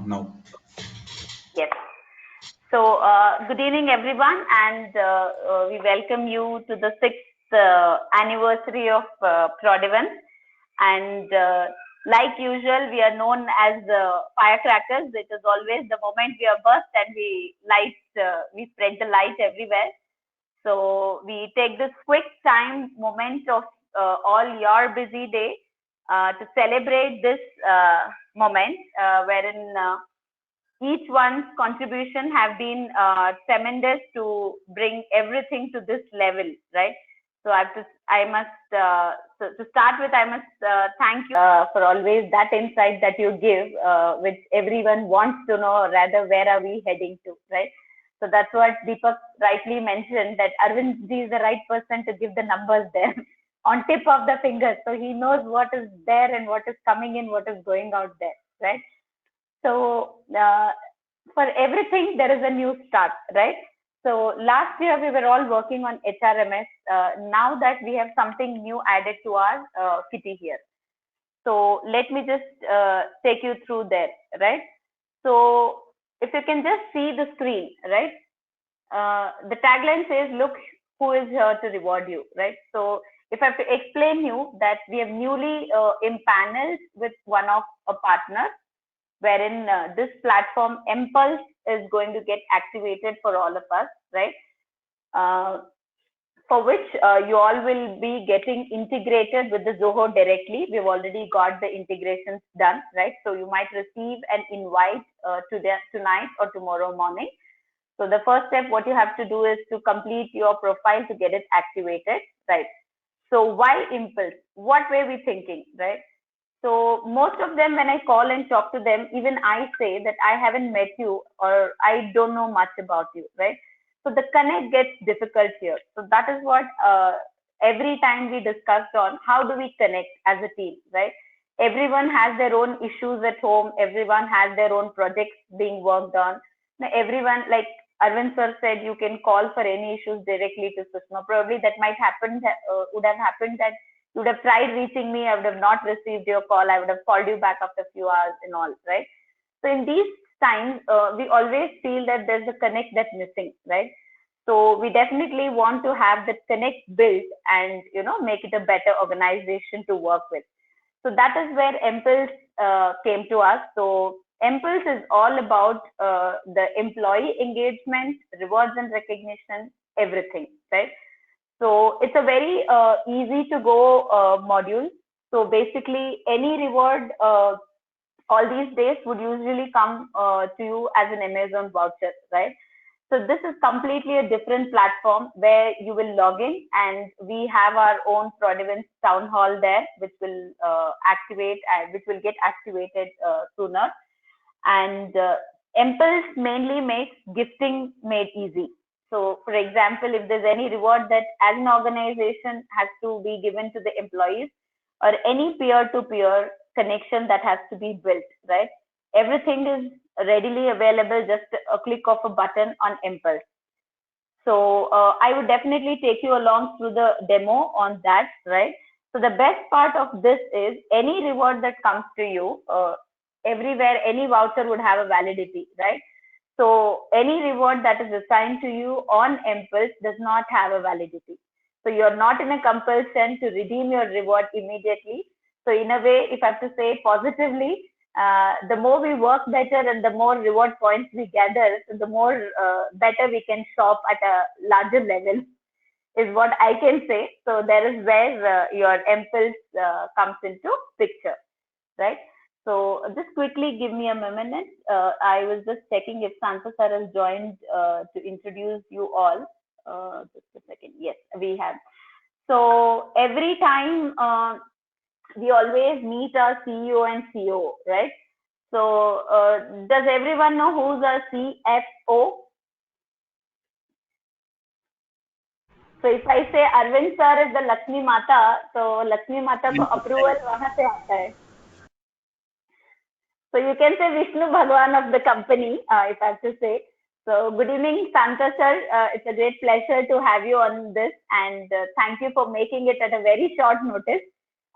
now. Yes. So, good evening, everyone, and we welcome you to the sixth anniversary of Prodivance. And like usual, we are known as firecrackers. It is always the moment we are burst and we spread the light everywhere. So we take this quick time moment of all your busy day to celebrate this moment wherein each one's contribution have been tremendous to bring everything to this level, right? So I must, so to start with, I must thank you for always that insight that you give, which everyone wants to know, or rather, where are we heading to, right? So that's what Deepak rightly mentioned, that Arvind ji is the right person to give the numbers there on tip of the finger. So he knows what is there and what is coming in, what is going out there, right? So for everything, there is a new start, right? So last year we were all working on HRMS. Now that we have something new added to our kitty here. So let me just take you through there, right? So if you can just see the screen, right? The tagline says, "Look who is here to reward you," right? So if I have to explain you that we have newly impaneled with one of a partner wherein this platform Impulse is going to get activated for all of us, right? Uh, for which you all will be getting integrated with the Zoho directly. We've already got the integrations done, right? So you might receive an invite tonight or tomorrow morning. So the first step, what you have to do is to complete your profile to get it activated, right? So why Impulse? What were we thinking, right? So most of them, when I call and talk to them, even I say that I haven't met you or I don't know much about you, right? So the connect gets difficult here. So that is what every time we discussed on how do we connect as a team, right? Everyone has their own issues at home. Everyone has their own projects being worked on. Now, everyone, like Arvind sir said, you can call for any issues directly to Sushma. Probably that might happen, would have happened that you would have tried reaching me, I would have not received your call, I would have called you back after a few hours and all, right? So in these times, we always feel that there's a connect that's missing, right? So we definitely want to have that connect built and make it a better organization to work with. So that is where Impulse came to us. So Impulse is all about the employee engagement, rewards and recognition, everything, right? So it's a very easy to go module. So basically, any reward all these days would usually come to you as an Amazon voucher, right? So this is completely a different platform where you will log in, and we have our own Prodivance town hall there, which will activate and which will get activated sooner. And Impulse mainly makes gifting made easy. So, for example, if there's any reward that as an organization has to be given to the employees, or any peer-to-peer connection that has to be built, right? Everything is readily available, just a click of a button on Impulse. So I would definitely take you along through the demo on that, right? So the best part of this is any reward that comes to you, everywhere, any voucher would have a validity, right? So any reward that is assigned to you on Impulse does not have a validity. So you're not in a compulsion to redeem your reward immediately. So in a way, if I have to say positively, the more we work better and the more reward points we gather, so the more better we can shop at a larger level is what I can say. So there is where your Impulse comes into picture, right? So just quickly give me a minute. I was just checking if Santa sir has joined to introduce you all. Just a second. Yes, we have. So every time we always meet our CEO and CO, right? So does everyone know who's our CFO? So if I say Arvind sir is the Lakshmi Mata, so Lakshmi Mata को approval वहाँ से आता है. So you can say Vishnu Bhagwan of the company, if I have to say. So good evening, Santa sir. It's a great pleasure to have you on this, and thank you for making it at a very short notice.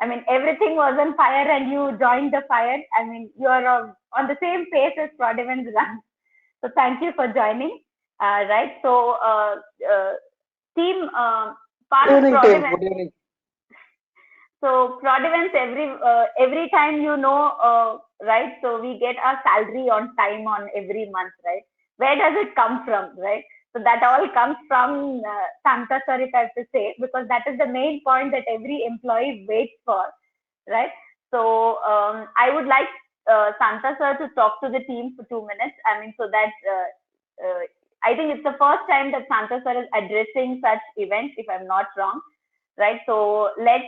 I mean, everything was on fire and you joined the fire. I mean, you're on the same pace as Prodivans run. So thank you for joining. Right. So, team, part Good of evening, team. Prodivans. Good evening. So Prodivans, every time right? So we get our salary on time on every month, right? Where does it come from, right? So that all comes from Santa sir, if I have to say, because that is the main point that every employee waits for, right? So I would like Santa sir to talk to the team for 2 minutes. I mean, so that I think it's the first time that Santa sir is addressing such events, if I'm not wrong, right? So let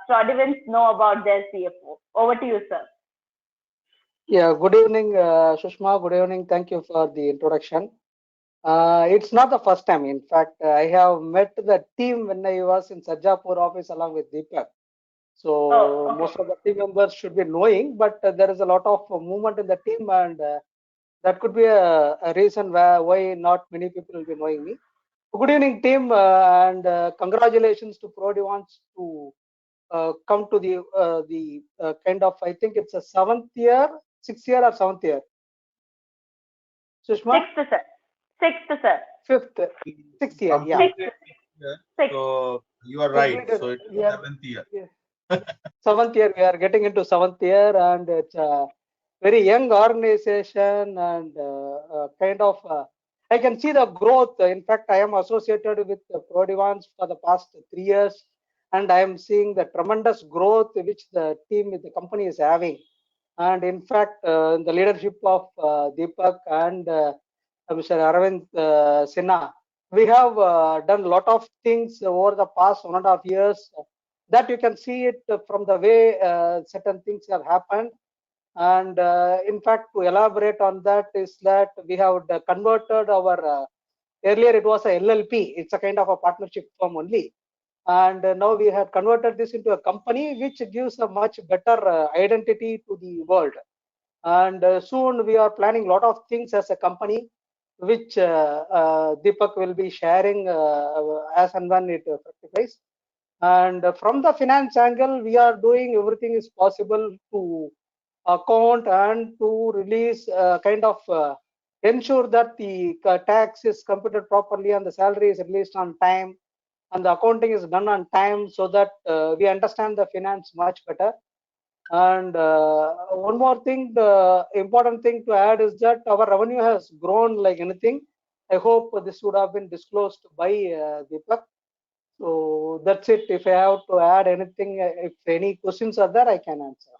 Prodivans know about their CFO. Over to you, sir. Yeah, good evening, Sushma. Good evening. Thank you for the introduction. It's not the first time. In fact, I have met the team when I was in Sajjapur office along with Deepak. So Oh, okay. most of the team members should be knowing, but there is a lot of movement in the team, and that could be a reason why not many people will be knowing me. Good evening, team, and congratulations to Prodivans to come to the kind of, I think it's a 7th year, 6th year or 7th year. Sushma, Sixth, sir. Sixth, sir. fifth, 6th year, yeah. Completed Sixth. year. Sixth. So you are right. Completed. So it's We are 7th year. yeah, 7th year. We are getting into 7th year, and it's a very young organization, and kind of. I can see the growth. In fact, I am associated with Prodivans for the past 3 years, and I am seeing the tremendous growth which the team, the company is having. And in fact, the leadership of Deepak and Mr. Aravind Sinha, we have done a lot of things over the past 1.5 years that you can see it from the way certain things have happened. And in fact, to elaborate on that is that we have converted our, earlier it was a LLP, it's a kind of a partnership firm only. And now we have converted this into a company which gives a much better identity to the world. And soon we are planning a lot of things as a company, which Deepak will be sharing as and when it fructifies. And from the finance angle, we are doing everything is possible to account and to release kind of ensure that the tax is computed properly and the salary is released on time and the accounting is done on time, so that we understand the finance much better. And one more thing, the important thing to add is that our revenue has grown like anything. I hope this would have been disclosed by Deepak. So that's it. If I have to add anything, if any questions are there, I can answer.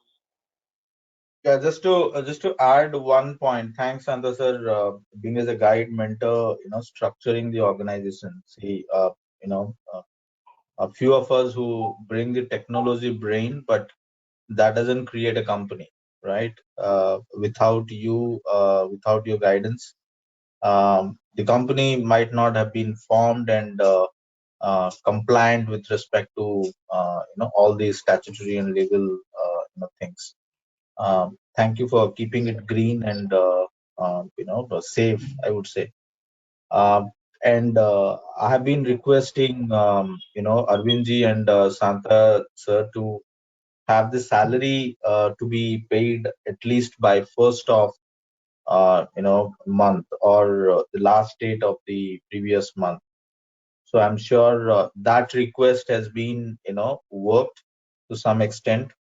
Yeah, just to add one point. Thanks, Santa sir, being as a guide, mentor, structuring the organization. See, a few of us who bring the technology brain, but that doesn't create a company, right? Without you, without your guidance, the company might not have been formed and compliant with respect to all these statutory and legal things. Thank you for keeping it green and safe, I would say. And I have been requesting Arvindji and Santa sir to have the salary to be paid at least by first of month or the last date of the previous month. So I'm sure that request has been worked to some extent,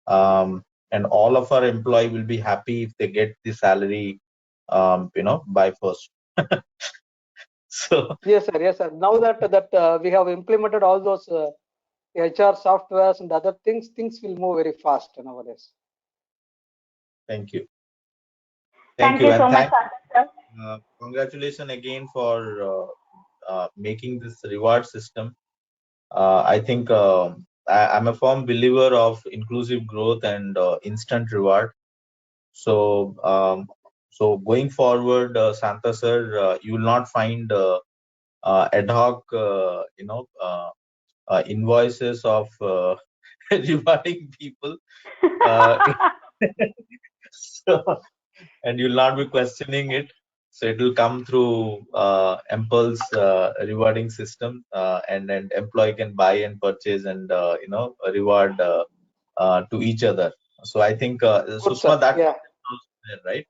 and all of our employee will be happy if they get the salary by first. So Yes, sir. Yes, sir. Now that we have implemented all those HR softwares and other things, things will move very fast nowadays. thank you. Thank You you and so much, Santa sir. congratulations again for making this reward system. I think I'm a firm believer of inclusive growth and instant reward. So going forward, Santa sir, you will not find ad hoc invoices of rewarding people. So, and you'll not be questioning it. So it will come through Impulse rewarding system, and employee can buy and purchase and reward to each other. So I think Good, Sushma, sir. that Yeah. right?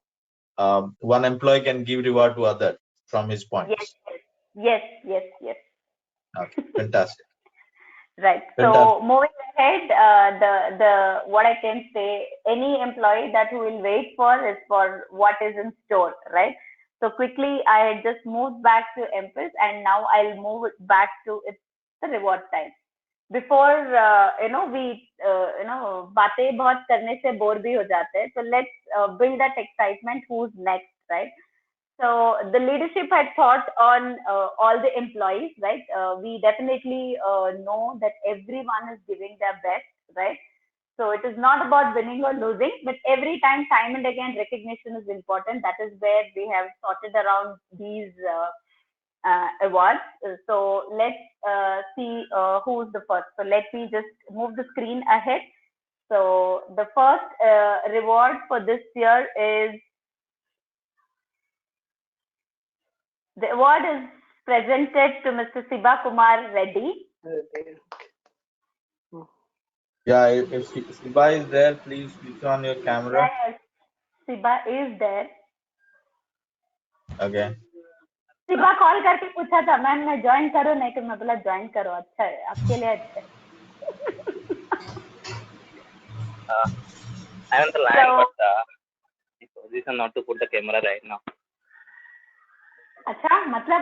One employee can give reward to other from his Yes, points. yes, yes, yes. Okay, fantastic. Right. Fantastic. So moving ahead, the what I can say, any employee that who will wait for is for what is in store, right? So quickly, I had just moved back to Empus, and now I'll move it back to it's the reward time. Before we बातें बहुत करने से bore भी हो जाते हैं. So let's build that excitement. Who's next, right? So the leadership had thought on all the employees, right? We definitely know that everyone is giving their best, right? So it is not about winning or losing, but every time and again, recognition is important. That is where we have sorted around these awards. So let's see who's the first. So let me just move the screen ahead. So the first reward for this year is the award is presented to Mr. Siba Kumar Reddy. Yeah, if Siba is there, please switch on your camera. Yes, Siba is there. Okay. Siba call करके पूछा था ma'am मैं join करूँ नहीं तो मैं बोला join करो अच्छा है आपके लिए अच्छा है I am on the line, but the position not to put the camera right now. अच्छा मतलब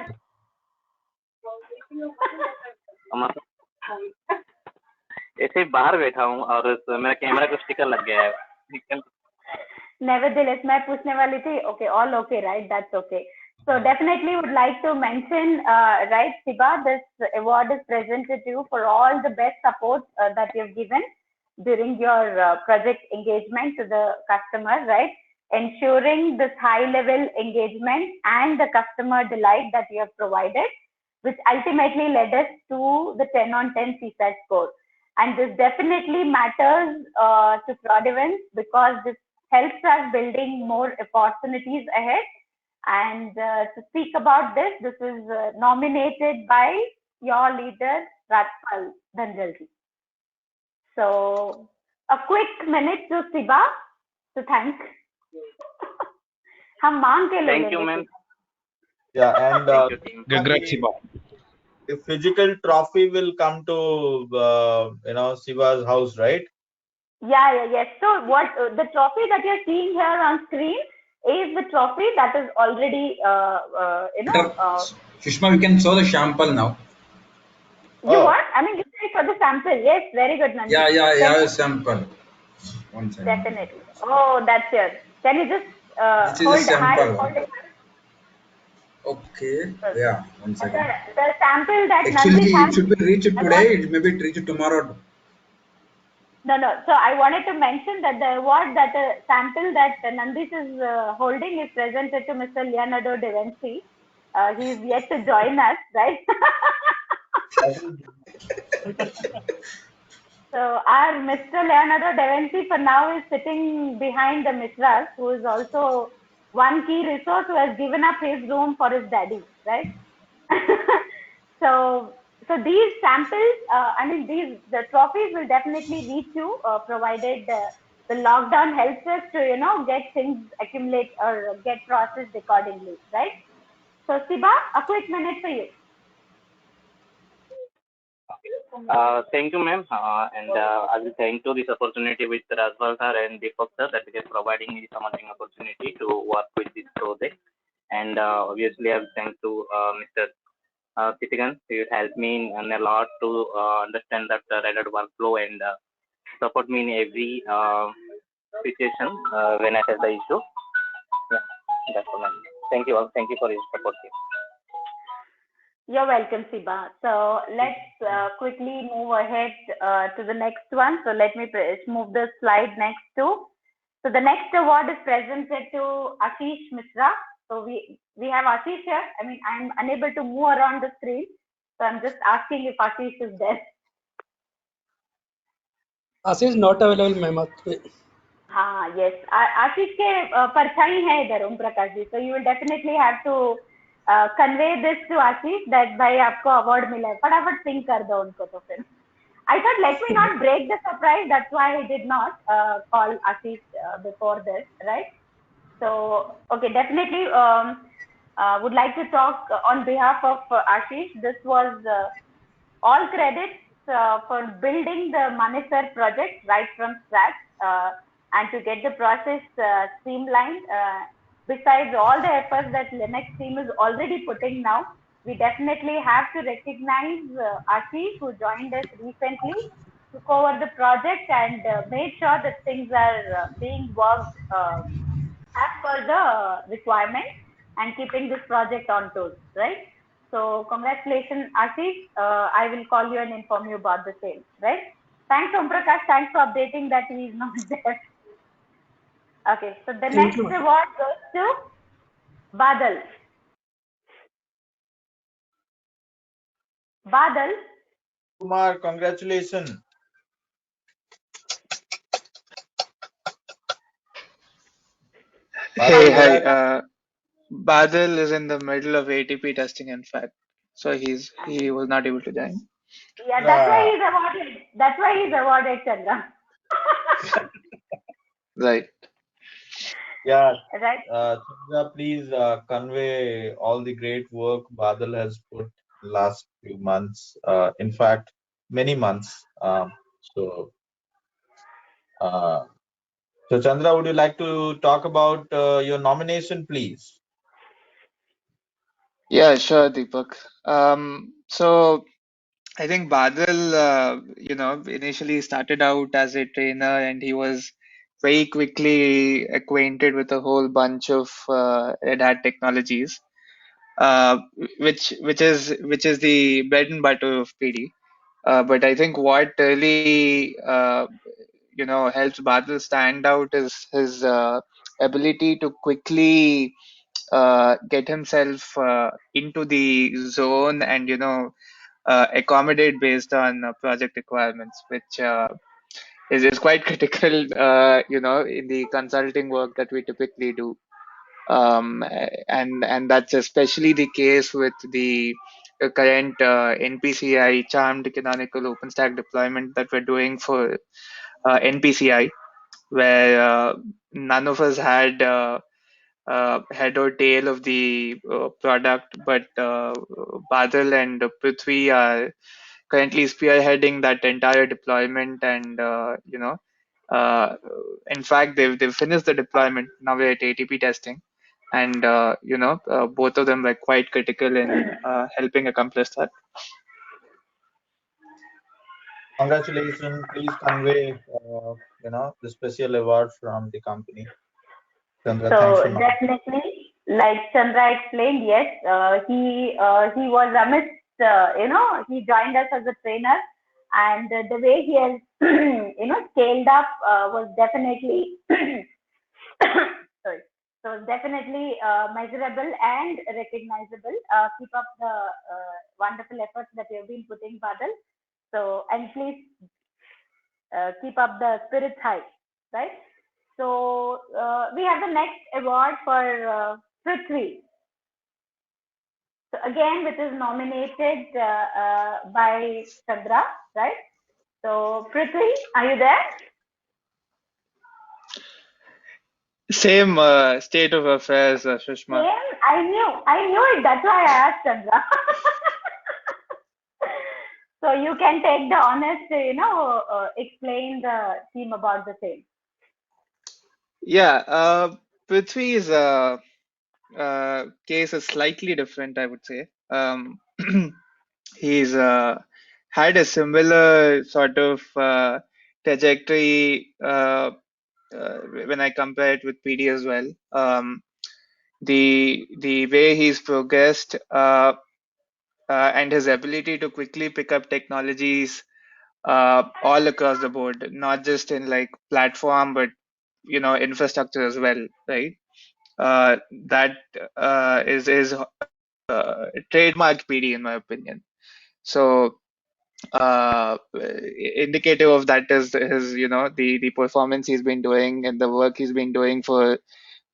ऐसे ही बाहर बैठा हूँ और मेरा कैमरा को स्टिकर लग गया है. Nevertheless, मैं पूछने वाली थी. Okay, all okay, right? That's okay. So definitely would like to mention, right, Siba, this award is presented to you for all the best support that you've given during your project engagement to the customer, right? Ensuring this high level engagement and the customer delight that you have provided, which ultimately led us to the 10 on 10 CSAT score. And this definitely matters to Prodivance because this helps us building more opportunities ahead. And to speak about this, this is nominated by your leader, Rajpal Dhanjalji. So a quick minute to Siba to thank. हम मांग के ले Thank you, ma'am. Yeah, and Thank you, team. Congrats, Siba. the physical trophy will come to Siba's house, right? Yes. So what the trophy that you're seeing here on screen is the trophy that is already Sushma, we can show the sample now. You want? I mean, you say for the sample. Yes, very good, Nandi. Yeah, sample. One second. Definitely. Oh, that's here. Can you just This is hold a sample. hold it? Okay. Yeah, one second. The sample that Actually, Nandi has. it should be reached today. It may be reached tomorrow. No. So I wanted to mention that the award that the sample that Nandis is holding is presented to Mr. Leonardo da Vinci. He is yet to join us, right? So our Mr. Leonardo da Vinci for now is sitting behind the Mishras, who is also one key resource who has given up his room for his daddy, right? So these samples, the trophies will definitely reach you, provided the lockdown helps us to, get things accumulate or get processed accordingly, right? So Siba, a quick minute for you. Thank you, ma'am. And I will thank to this opportunity with Rajpal sir and Deepak sir that is providing me some opportunity to work with this project. And obviously, I will thank to Mr. Sitigan. He would help me in a lot to understand that Red workflow and support me in every situation when I have the issue. Yeah, that's all. Thank you all. Thank you for your support. You're welcome, Siba. So let's quickly move ahead to the next one. So let me move the slide next to. So the next award is presented to Ashish Mishra. So we have Ashish here. I mean, I'm unable to move around the screen. So I'm just asking if Ashish is there. Ashish not available, ma'am. Yes. Ashish के परछाई है इधर Om Prakash ji. So you will definitely have to convey this to Ashish that भाई आपको award मिला है. फटाफट सिंग कर दो उनको तो फिर. I thought let me not break the surprise. That's why I did not call Ashish before this, right? So, okay, definitely would like to talk on behalf of Ashish. This was all credits for building the Manesar project right from scratch and to get the process streamlined. Besides all the efforts that Linux team is already putting now, we definitely have to recognize Ashish, who joined us recently, took over the project and made sure that things are being worked as per the requirement and keeping this project on toes, right? So congratulations, Ashish. I will call you and inform you about the same, right? Thanks, Om Prakash. Thanks for updating that he is not there. Okay, so the Thank next you. award goes to Badal. Badal, Kumar, congratulations. Hey, Badal, hi. where are Badal is in the middle of ATP testing, in fact, so he was not able to join. yeah, you? that's why he's awarded. That's why he's awarded, Chandra. Right. Yeah, Right? Chandra, please convey all the great work Badal has put last few months. In fact, many months. So, uh, so Chandra, would you like to talk about your nomination, please? Yeah, sure, Deepak. So I think Badal, initially started out as a trainer, and he was very quickly acquainted with a whole bunch of Red Hat technologies, uh, which is the bread and butter of PD. But I think what really helps Badal stand out is his ability to quickly get himself into the zone and accommodate based on project requirements, which is quite critical, in the consulting work that we typically do. And that's especially the case with the current NPCI charmed canonical OpenStack deployment that we're doing for NPCI, where none of us had head or tail of the product, but Badal and Prithvi are currently spearheading that entire deployment, and uh, in fact, they've finished the deployment. Now we're at ATP testing, and both of them were quite critical in helping accomplish that. Congratulations. Please convey, the special award from the company. Chandra, thanks for So now. definitely, like Chandra explained, yes, he was amidst, he joined us as a trainer, and the way he has, scaled up was definitely, sorry, so definitely measurable and recognizable. Keep up the wonderful efforts that you have been putting, Badal. So, and please keep up the spirits high, right? So we have the next award for Prithvi. So again, which is nominated by Chandra, right? So Prithvi, are you there? Same state of affairs, Sushma. Same. I knew it. That's why I asked Chandra. So you can take the honors to, explain the theme about the same. Yeah, Prithvi's case is slightly different, I would say. He's had a similar sort of trajectory when I compare it with PD as well. The way he's progressed and his ability to quickly pick up technologies all across the board, not just in like platform, but infrastructure as well, right? That is trademark PD in my opinion. So indicative of that is his the performance he's been doing and the work he's been doing for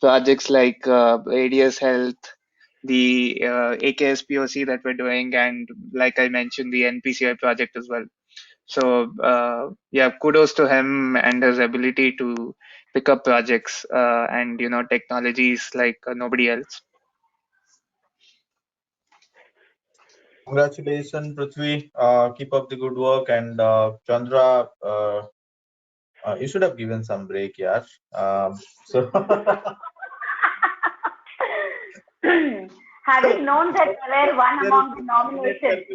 projects like ADS Health, the AKS POC that we're doing, and like I mentioned, the NPCI project as well. So yeah, kudos to him and his ability to pick up projects and technologies like nobody else. Congratulations, Prithvi. Keep up the good work. And Chandra, you should have given some break, yeah. So Having known that you were one among the nominations,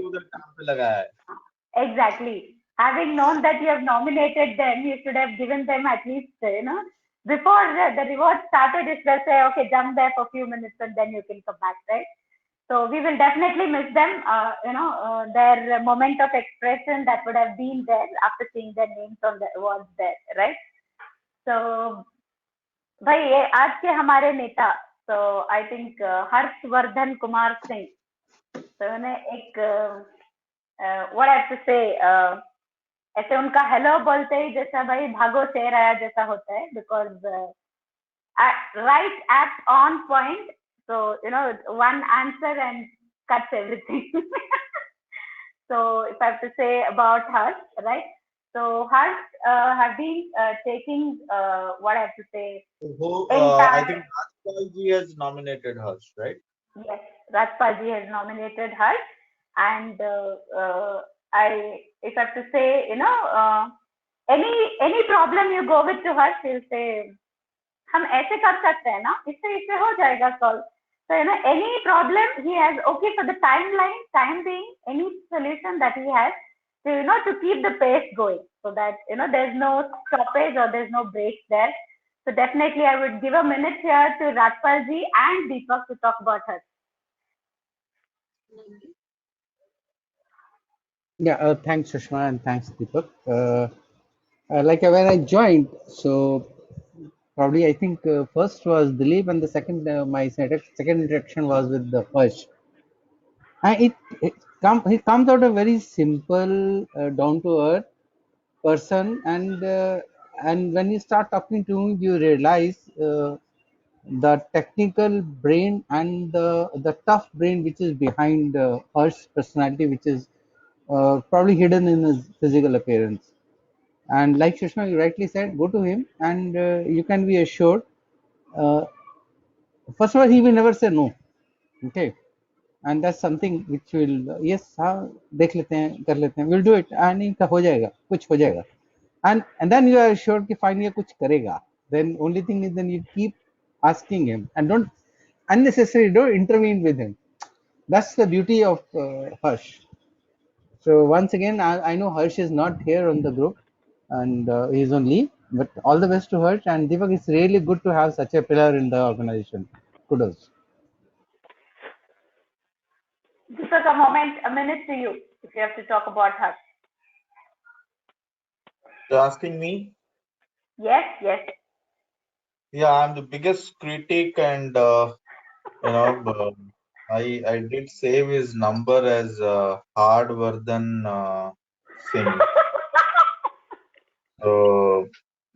exactly. Having known that you have nominated them, you should have given them at least, before the reward started, you should have said, okay, jump there for a few minutes and then you can come back, right? So we will definitely miss them. Their moment of expression that would have been there after seeing their names on the awards there, right? So, भाई ये आज के हमारे नेता, so I think Harshvardhan Kumar Singh, so उन्हें एक what I have to say, ऐसे उनका हेलो बोलते ही जैसा भाई भागो शेर आया जैसा होता है, because right act on point, so one answer and cuts everything. So if I have to say about Harsh, right? So Harsh have been taking what I have to say. I think Rajpal has nominated Harsh, right? Yes, Rajpal ji has nominated Harsh, and if I have to say, any problem you go with to Harsh, he'll say, हम ऐसे कर सकते हैं ना, इससे हो जाएगा solve. So any problem he has, okay, for the time being, any solution that he has to keep the pace going, so that there's no stoppage or there's no break there. So definitely I would give a minute here to Rajpal ji and Deepak to talk about her. Yeah, thanks Sushma and thanks Deepak. Like when I joined, so probably I think first was Dilip and the second my second interaction was with the Harsh. And he comes out a very simple, down to earth person, and when you start talking to him, you realize the technical brain and the tough brain which is behind Harsh's personality, which is probably hidden in his physical appearance. And like Sushma, you rightly said, go to him, and you can be assured. Uh, First of all, he will never say no. Okay, and that's something which will, yes, हाँ देख लेते हैं, कर लेते हैं, we'll do it, नहीं का हो जाएगा, कुछ हो जाएगा, and then you are assured कि fine ये कुछ करेगा. Then only thing is then you keep asking him and don't unnecessarily don't intervene with him. That's the beauty of Harsh. So once again, I know Harsh is not here on the group, and he's on leave. But all the best to Harsh, and Deepak. It's really good to have such a pillar in the organization. Kudos. Deepak, a minute to you if you have to talk about her. You're asking me? Yes. Yeah, I'm the biggest critic, and I did save his number as Hardvardhan Singh. So,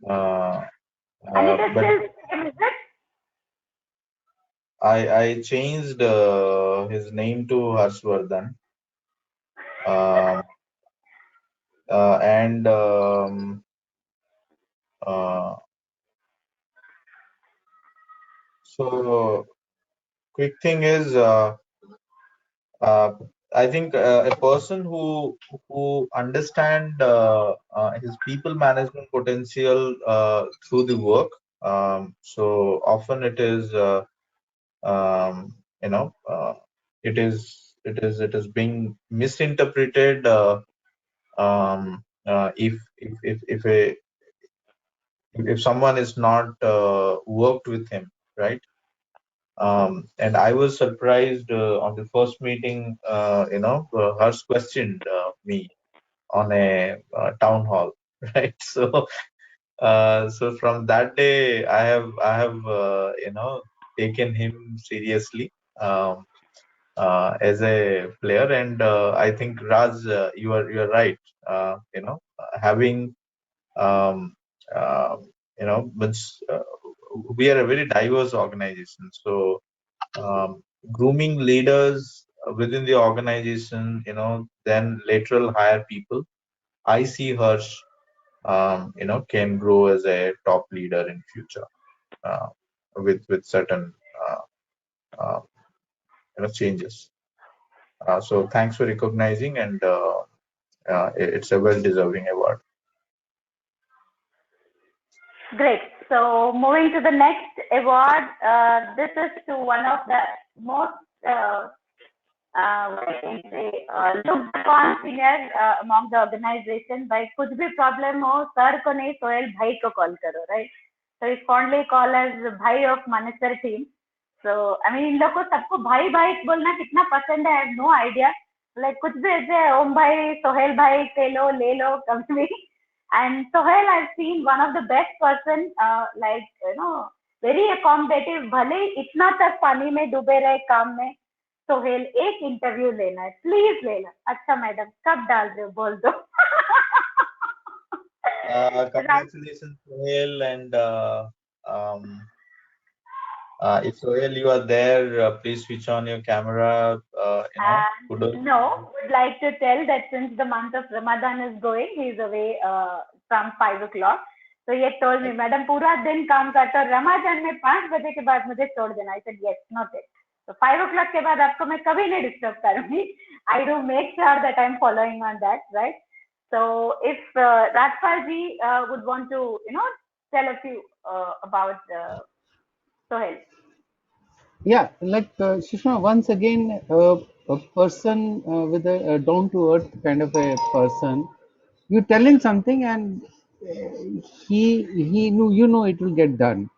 and it is but still same, is it? I changed his name to Harshvardhan, and so quick thing is. I think a person who understand his people management potential through the work. So often it is it is being misinterpreted if someone is not worked with him, right? And I was surprised on the first meeting, Harsh questioned me on a town hall, right? So from that day, I have taken him seriously as a player, and I think Raj, you are right. Having but we are a very diverse organization, so grooming leaders within the organization, then lateral hire people, I see Harsh, can grow as a top leader in future with certain uh, changes. So thanks for recognizing, and it's a well-deserving award. Great. So moving to the next award, this is to one of the most what I can say, looked upon senior among the organization by कुछ भी problem हो sir को नहीं सोहेल भाई को call करो, right? So it's fondly called as भाई of Manesar team. So I mean इन लोग को सबको भाई भाई बोलना कितना पसंद है, I have no idea. Like कुछ भी ऐसे ओम भाई सोहेल भाई ले लो कभी भी. And Sohail, I've seen one of the best person, like very accommodative. भले ही इतना तक पानी में डूबे रहे काम में, सोहेल एक इंटरव्यू लेना है, प्लीज ले लो. अच्छा मैडम कब डाल रहे हो बोल दो. Congratulations, Sohail, and if Sohail you are there, please switch on your camera. No, would like to tell that since the month of Ramadan is going, he is away from 5 o'clock. So he had told me, Madam, पूरा दिन काम करता हूँ, रमजान में 5 बजे के बाद मुझे छोड़ देना. I said, yes, noted. So 5 o'clock के बाद आपको मैं कभी नहीं disturb करूँगी. I do make sure that I'm following on that, right? So if Rajpal ji would want to, tell a few about Sohail. Yeah, like Sushma, once again, a person with a down-to-earth kind of a person, you tell him something and he know it will get done.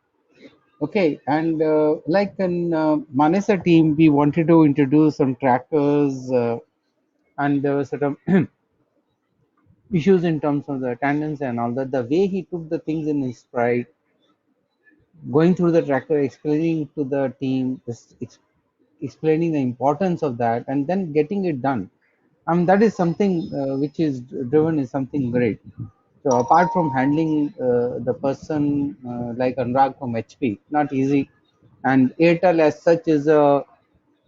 Okay, and like in Manesa team, we wanted to introduce some trackers and there were certain issues in terms of the attendance and all that. The way he took the things in his stride, going through the tracker, explaining to the team, explaining the importance of that, and then getting it done. That is something which is driven is something great. So apart from handling the person like Anurag from HP, not easy. And Airtel as such is a,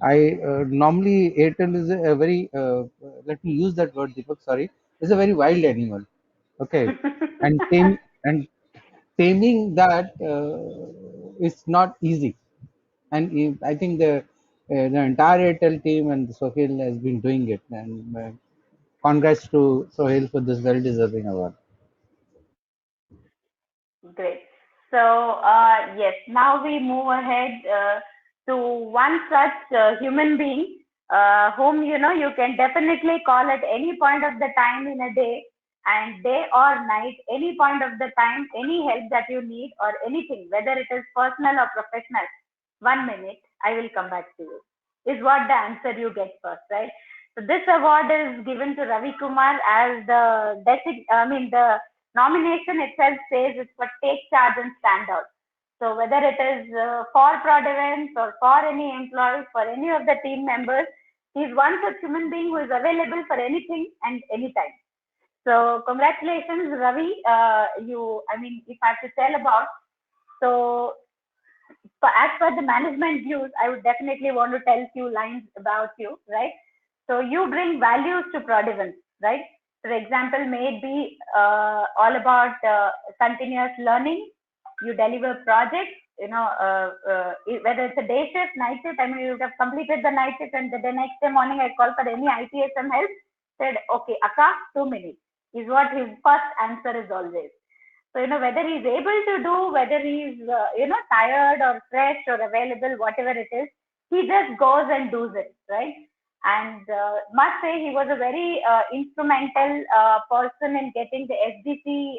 normally Airtel is a very, let me use that word, Deepak, sorry, is a very wild animal. Okay. And taming that is not easy. And I think the entire Airtel team and Sohail has been doing it. And congrats to Sohail for this well-deserving award. Great. So yes, now we move ahead to one such human being whom you can definitely call at any point of the time in a day, and day or night, any point of the time, any help that you need or anything, whether it is personal or professional. 1 minute, I will come back to you. Is what the answer you get first, right? So this award is given to Ravi Kumar as the nomination itself says it's for take charge and stand out. So whether it is for prod events or for any employees, for any of the team members, he's one such human being who is available for anything and anytime. So congratulations, Ravi. If I have to tell about, so as per the management views, I would definitely want to tell few lines about you, right? So you bring values to prod events, right? For example, may it be all about continuous learning. You deliver projects, whether it's a day shift, night shift. I mean, you have completed the night shift and the next day morning I call for any ITSM help. Said, okay, Akash, 2 minutes is what his first answer is always. So, whether he's able to do, whether he's, tired or fresh or available, whatever it is, he just goes and does it, right? And must say he was a very instrumental person in getting the SDC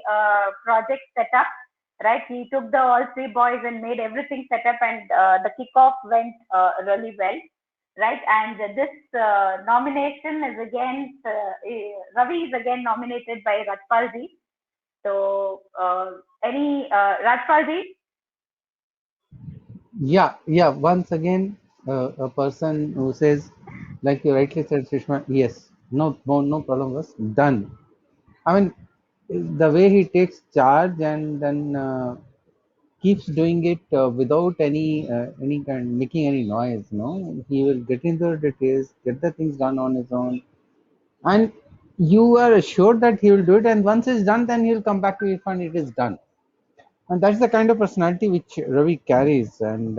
project set up, right? He took the all three boys and made everything set up, and the kickoff went really well, right? And this nomination is again, Ravi is again nominated by Rajpal ji. So, Rajpal ji? Yeah. Once again, a person who says, like you rightly said, Sushma, yes, no problem was done. I mean, the way he takes charge and then keeps doing it without any kind making any noise. He will get into the details, get the things done on his own, and you are assured that he will do it, and once it's done, then he'll come back to you and it is done. And that's the kind of personality which Ravi carries. And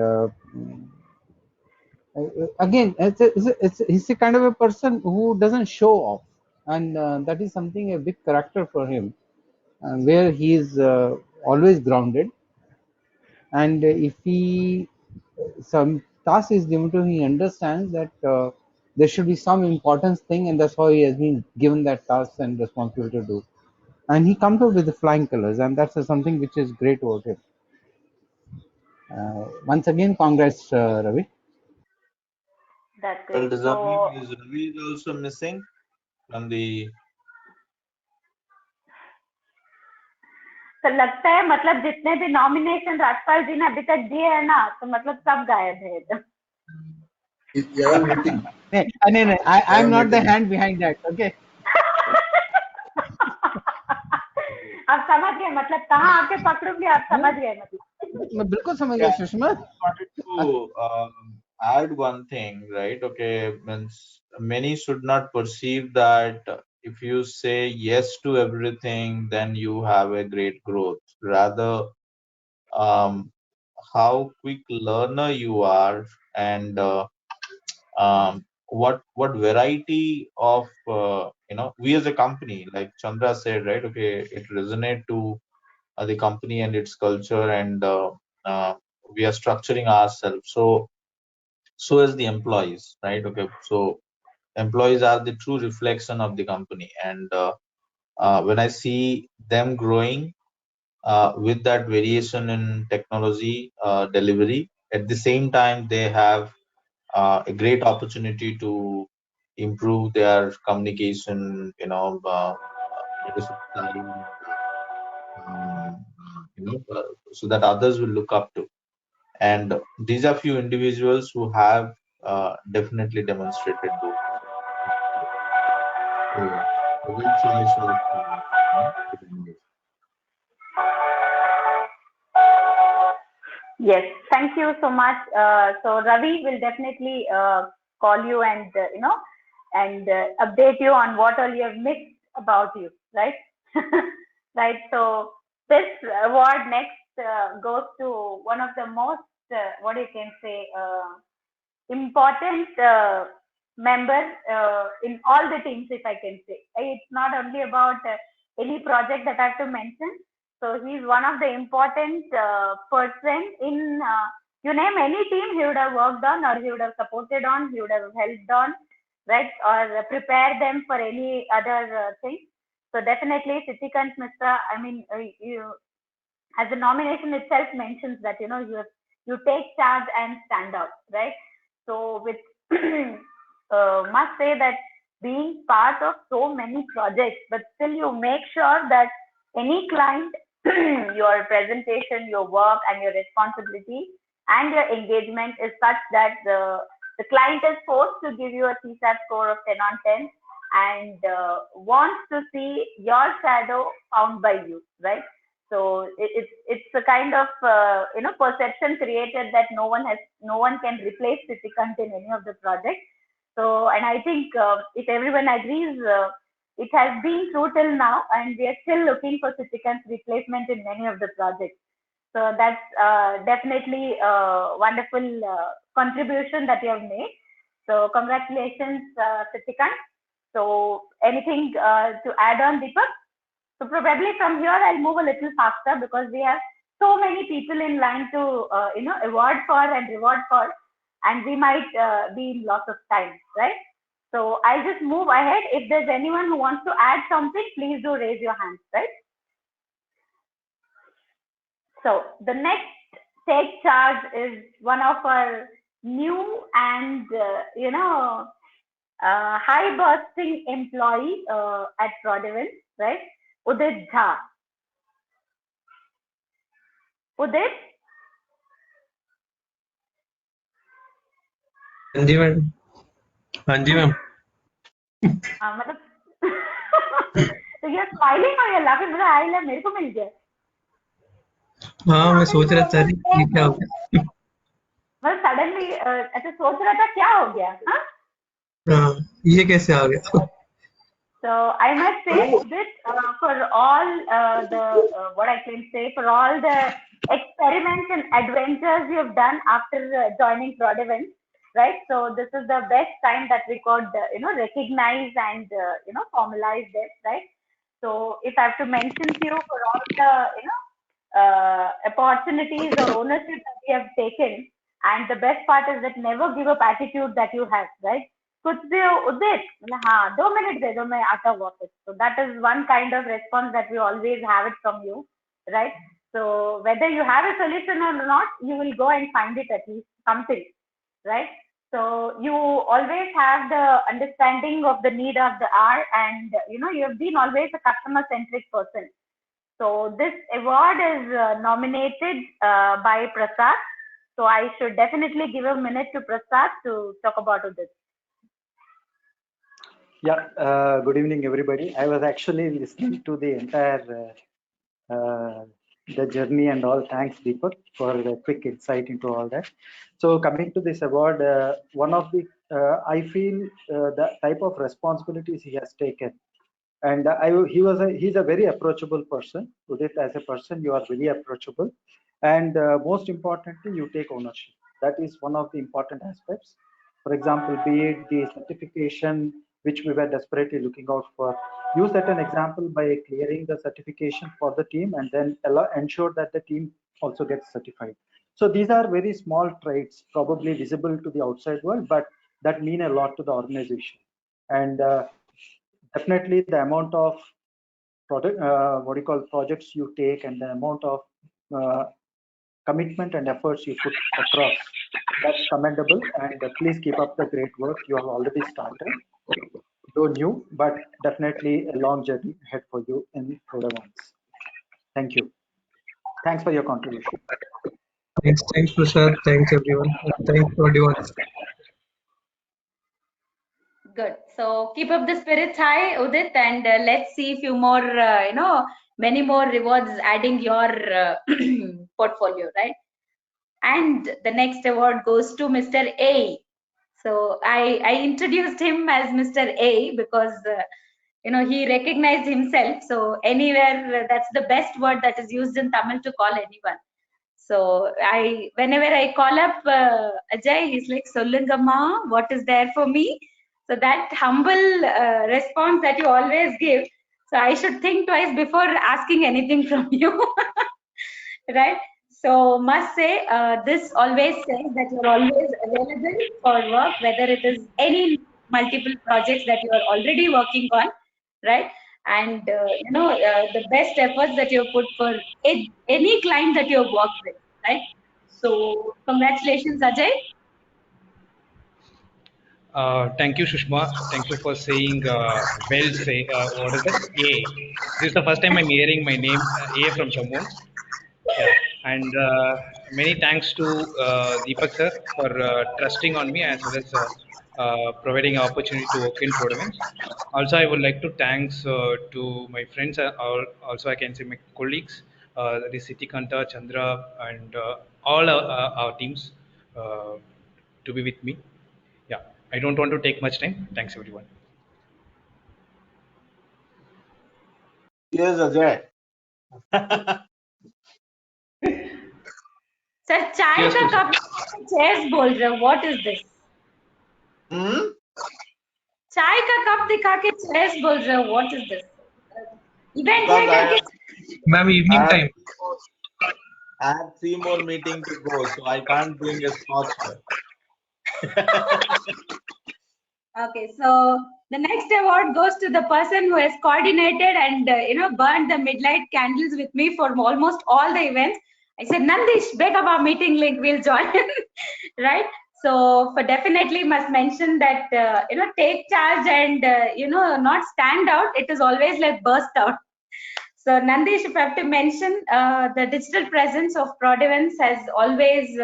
again, he's a kind of a person who doesn't show off, and that is something, a big character for him, where he is always grounded. And if he some task is given to him, he understands that there should be some importance thing, and that's how he has been given that task and responsibility to do. And he comes up with the flying colors, and that's something which is great about him. Once again, congrats, Ravi. That's Well, great. does that mean is Ravi is also missing from the? तो लगता है मतलब जितने भी nomination Rajpal जी ने अभी तक दिए हैं ना, तो मतलब सब गायब है एकदम. You are meeting. No, I'm not the hand behind that. Okay. आप समझ गए मतलब कहाँ आके पकड़ूंगी, आप समझ गए मतलब. मैं बिल्कुल समझ गया Sushma. Wanted to add one thing, right? Okay, means many should not perceive that if you say yes to everything, then you have a great growth. Rather, how quick learner you are, and what variety of we as a company, like Chandra said, right? Okay, it resonate to the company and its culture, and we are structuring ourselves. So as the employees, right? Okay, so employees are the true reflection of the company, and when I see them growing with that variation in technology delivery, at the same time they have a great opportunity to improve their communication, leadership style, so that others will look up to. And these are few individuals who have definitely demonstrated those. So, a good choice of recommendation. Yes, thank you so much. So Ravi will definitely call you and and update you on what all you have missed about you, right? Right. So this award next goes to one of the most what you can say important member in all the teams, if I can say. It's not only about any project that I have to mention. So he's one of the important person in you name any team he would have worked on, or he would have supported on, he would have helped on, right, or prepare them for any other thing. So definitely Sitikant Mishra, I mean, you, as the nomination itself mentions that you take charge and stand out, right? So with must say that being part of so many projects, but still you make sure that any client, your presentation, your work, and your responsibility and your engagement is such that the client is forced to give you a CSAT score of 10 on 10 and wants to see your shadow found by you, right? So it's a kind of perception created that no one can replace Sitikant in any of the projects. So, and I think if everyone agrees, it has been true till now, and we are still looking for Sitikant's replacement in many of the projects. So that's definitely a wonderful contribution that you have made. So congratulations, Sitikant. So anything to add on, Deepak? So probably from here I'll move a little faster because we have so many people in line to award for and reward for, and we might be in lots of time, right? So I'll just move ahead. If there's anyone who wants to add something, please do raise your hand, right? So the next take charge is one of our new and high bursting employee at Prodivent, right? Udit Jha. Udit? हाँ जी ma'am. हाँ जी ma'am. मतलब तो you're smiling or you're laughing? मतलब I love मेरे को मिल गया. हाँ मैं सोच रहा था ये क्या हो गया. मतलब सडनली ऐसे सोच रहा था क्या हो गया. हाँ हाँ ये कैसे आ गया. So I must say that for all what I can say, for all the experiments and adventures you have done after joining Prodivent, right? So this is the best time that we could recognize and formalize this, right? So if I have to mention to you for all the opportunities or ownership that we have taken, and the best part is that never give up attitude that you have, right? कुछ भी उदित हाँ 2 minutes दे दो मैं आता हूँ वापस. So that is one kind of response that we always have it from you, right? So whether you have a solution or not, you will go and find it at least something, right? So you always have the understanding of the need of the hour, and you have been always a customer centric person. So this award is nominated by Prasad. So I should definitely give a minute to Prasad to talk about this. Yeah, good evening, everybody. I was actually listening to the entire the journey and all. Thanks, Deepak, for the quick insight into all that. So coming to this award, one of the I feel the type of responsibilities he has taken, and he's a very approachable person. Udit, as a person, you are very approachable, and most importantly, you take ownership. That is one of the important aspects. For example, be it the certification which we were desperately looking out for. You set an example by clearing the certification for the team and then ensure that the team also gets certified. So these are very small traits, probably visible to the outside world, but that mean a lot to the organization. And definitely the amount of projects you take and the amount of commitment and efforts you put across, that's commendable. And please keep up the great work you have already started. Though new, but definitely a long journey ahead for you in Prodivent. Thank you. Thanks for your contribution. Thanks, Prasad. Thanks, everyone. And thanks for everyone. Good. So keep up the spirits high, Udit, and let's see a few more, many more rewards adding your portfolio, right? And the next award goes to Mr. A. So I introduced him as Mr. A because he recognized himself. So anywhere, that's the best word that is used in Tamil to call anyone. So whenever I call up Ajay, he's like, Solungamma, what is there for me? So that humble response that you always give. So I should think twice before asking anything from you, right? So must say, this always says that you're always available for work, whether it is any multiple projects that you are already working on, right? And the best efforts that you have put for any client that you have worked with, right? So congratulations, Ajay. Thank you, Sushma. Thank you for saying what is that? A. This is the first time I'm hearing my name A from someone. Yeah, and many thanks to Deepak sir for trusting on me as well as providing an opportunity to work in Prodivent. Also, I would like to thanks to my friends, also I can say my colleagues, that is Siti Kanta, Chandra, and all our teams to be with me. Yeah, I don't want to take much time. Thanks, everyone. Yes, Ajay. Sir, chai Yes, ka sir. cup chairs bol rahe ho. What is this? Chai ka cup dikha ke chairs bol rahe ho. What is this? Event hai kya? Ma'am, evening time. I have 3 more meetings to go, so I can't bring a scotch. Okay, so the next award goes to the person who has coordinated and burned the midnight candles with me for almost all the events. I said, Nandish, back up our meeting link, we'll join, right? So for definitely must mention that take charge and not stand out. It is always like burst out. So Nandish, if I have to mention, the digital presence of Prodivent has always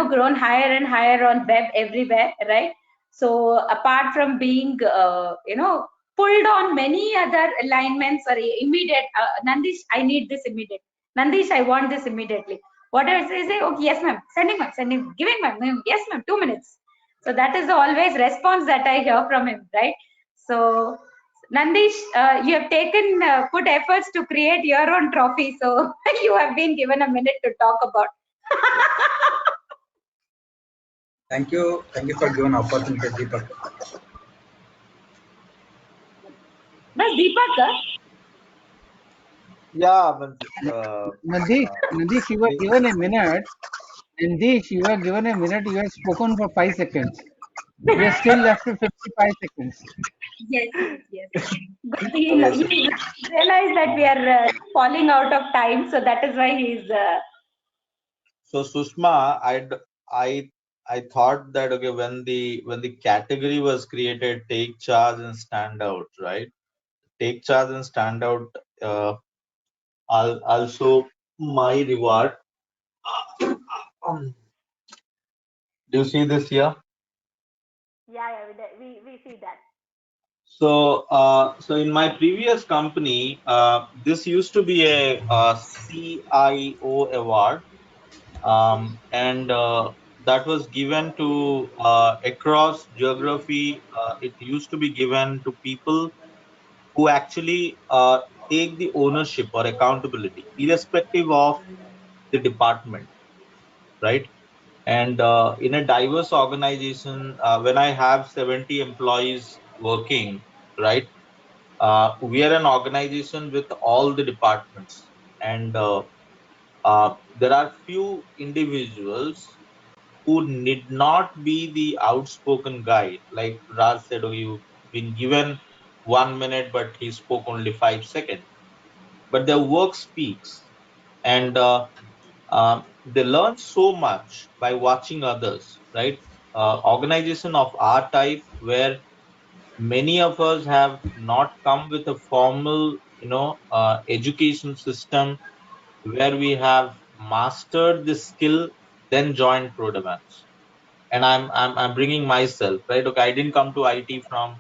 grown higher and higher on web everywhere, right? So apart from being pulled on many other alignments or immediate, Nandish, I need this immediate. Nandish, I want this immediately. Whatever I say, okay, yes ma'am, sending, giving ma'am, yes ma'am, 2 minutes. So that is the always response that I hear from him, right? So Nandish, you have taken put efforts to create your own trophy, so you have been given a minute to talk about. Thank you for giving opportunity, Deepak. But Deepak, Yeah, Nandish, you were given a minute. Nandish, you were given a minute. You have spoken for 5 seconds. You are still left with 55 seconds. yes, yes, yes. But okay, he realized that we are falling out of time, so that is why he's. so Sushma, I thought that okay, when the category was created, take charge and stand out, right? Take charge and stand out. I'll show my reward. Do you see this here? Yeah, we see that. So in my previous company, this used to be a CIO award, and that was given to across geography. It used to be given to people who actually take the ownership or accountability, irrespective of the department, right? And in a diverse organization, when I have 70 employees working, right? We are an organization with all the departments, and there are few individuals who need not be the outspoken guy. Like Raj said, oh, you've been given 1 minute, but he spoke only 5 seconds. But their work speaks, and they learn so much by watching others, right? Organization of our type, where many of us have not come with a formal, education system where we have mastered the skill, then joined Prodavance. And I'm bringing myself, right? Okay, I didn't come to IT from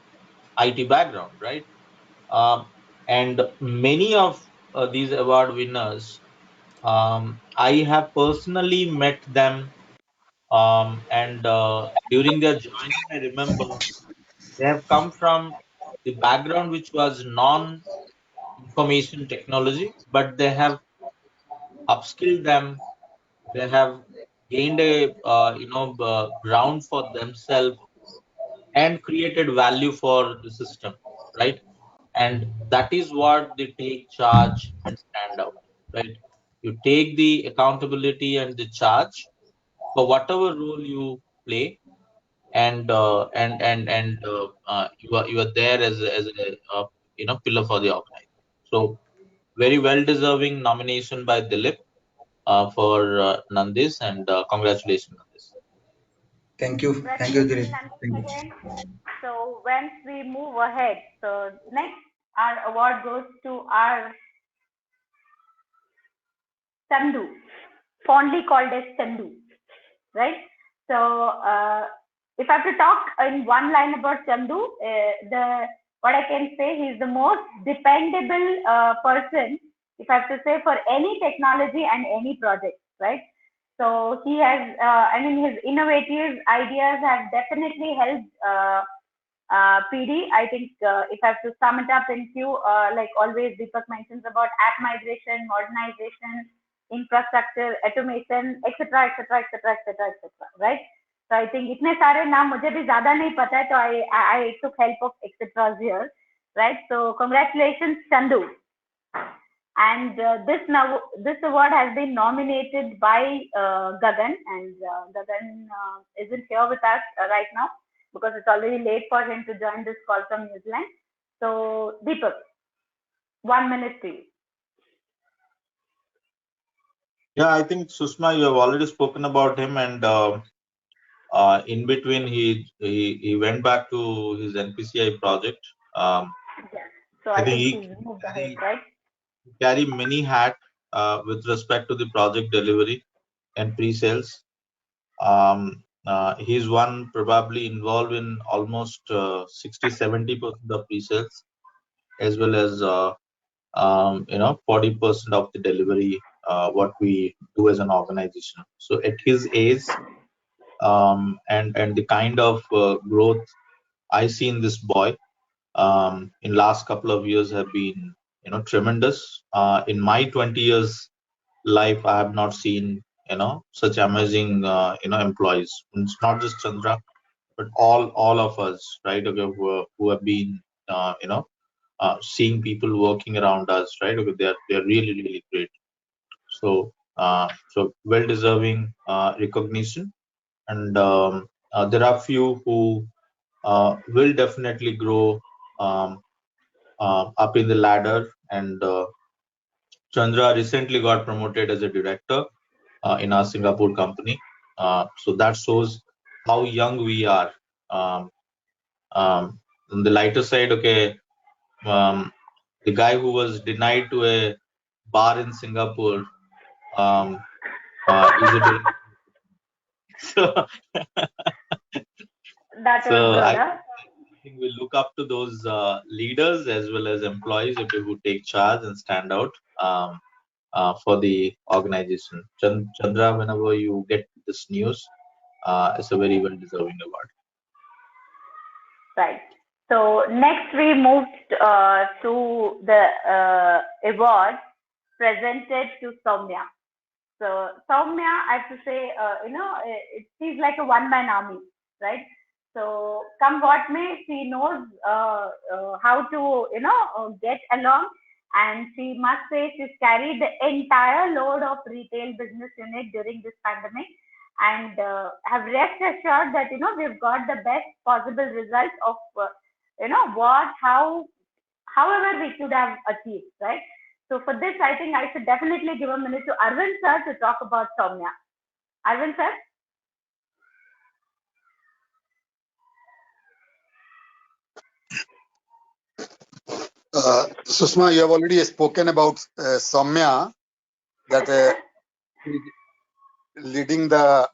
IT background, right? And many of these award winners, I have personally met them, and during their joining, I remember they have come from the background which was non-information technology, but they have upskilled them. They have gained a ground for themselves and created value for the system, right? And that is what they take charge and stand out, right? You take the accountability and the charge for whatever role you play, and you are there as a pillar for the organization. So very well deserving nomination by Dilip for Nandis, and congratulations, Nandis. Thank you, Congratulations, Dilip. Nandis, Thank you. again. So once we move ahead, so next our award goes to our Chandu, fondly called as Chandu, right? So if I have to talk in one line about Chandu, the what I can say, he's the most dependable person, if I have to say, for any technology and any project, right? So he has, I mean, his innovative ideas have definitely helped PD. I think if I have to sum it up in few, like always Deepak mentions about app migration, modernization, infrastructure, automation, etc., etc., etc., etc., etc. Right? So I think इतने सारे नाम मुझे भी ज़्यादा नहीं पता है, तो I took help of etc. here, right? So congratulations, Chandu. And this award has been nominated by Gagan, and Gagan isn't here with us right now because it's already late for him to join this call from New Zealand. So Deepak, 1 minute please. Yeah, I think Sushma, you have already spoken about him, and in between he went back to his NPCI project. Yeah. So I I think think he he's moved ahead, right? carry many hats with respect to the project delivery and pre-sales. He's one probably involved in almost 60-70% of pre-sales, as well as 40% of the delivery, what we do as an organization. So at his age, and the kind of growth I see in this boy, in last couple of years have been, tremendous. In my 20 years life, I have not seen, such amazing, employees. It's not just Chandra, but all of us, right? Okay, who have been, seeing people working around us, right? Okay, they're really really great. So well deserving recognition, and there are few who will definitely grow um, up in the ladder. And Chandra recently got promoted as a director in our Singapore company. So that shows how young we are. Um, on the lighter side, okay, the guy who was denied to a bar in Singapore is a director. So, That was so I brother. think we look up to those leaders as well as employees, okay, who take charge and stand out for the organization. Chandra, whenever you get this news, it's a very well deserving award. Right. So next we moved to the award presented to Soumya. So Soumya, I have to say, she's like a one-man army, right? So come what may, she knows how to, get along, and she must say she's carried the entire load of retail business unit during this pandemic, and have rest assured that we've got the best possible result of however we could have achieved, right? So for this, I think I should definitely give a minute to Arvind sir to talk about Soumya. Arvind sir? Sushma, you have already spoken about Soumya, that leading the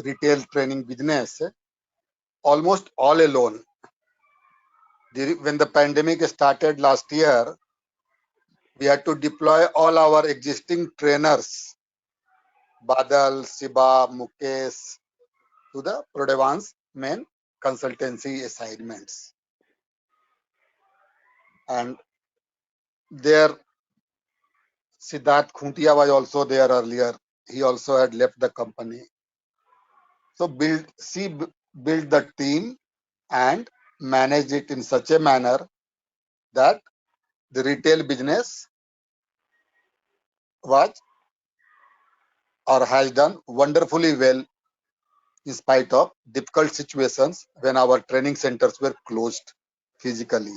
retail training business almost all alone. When the pandemic started last year, we had to deploy all our existing trainers, Badal, Siba, Mukesh, to the Prodavance main consultancy assignments. And there, Siddharth Khuntia was also there earlier. He also had left the company. So build the team and manage it in such a manner that the retail business was or has done wonderfully well in spite of difficult situations when our training centers were closed physically.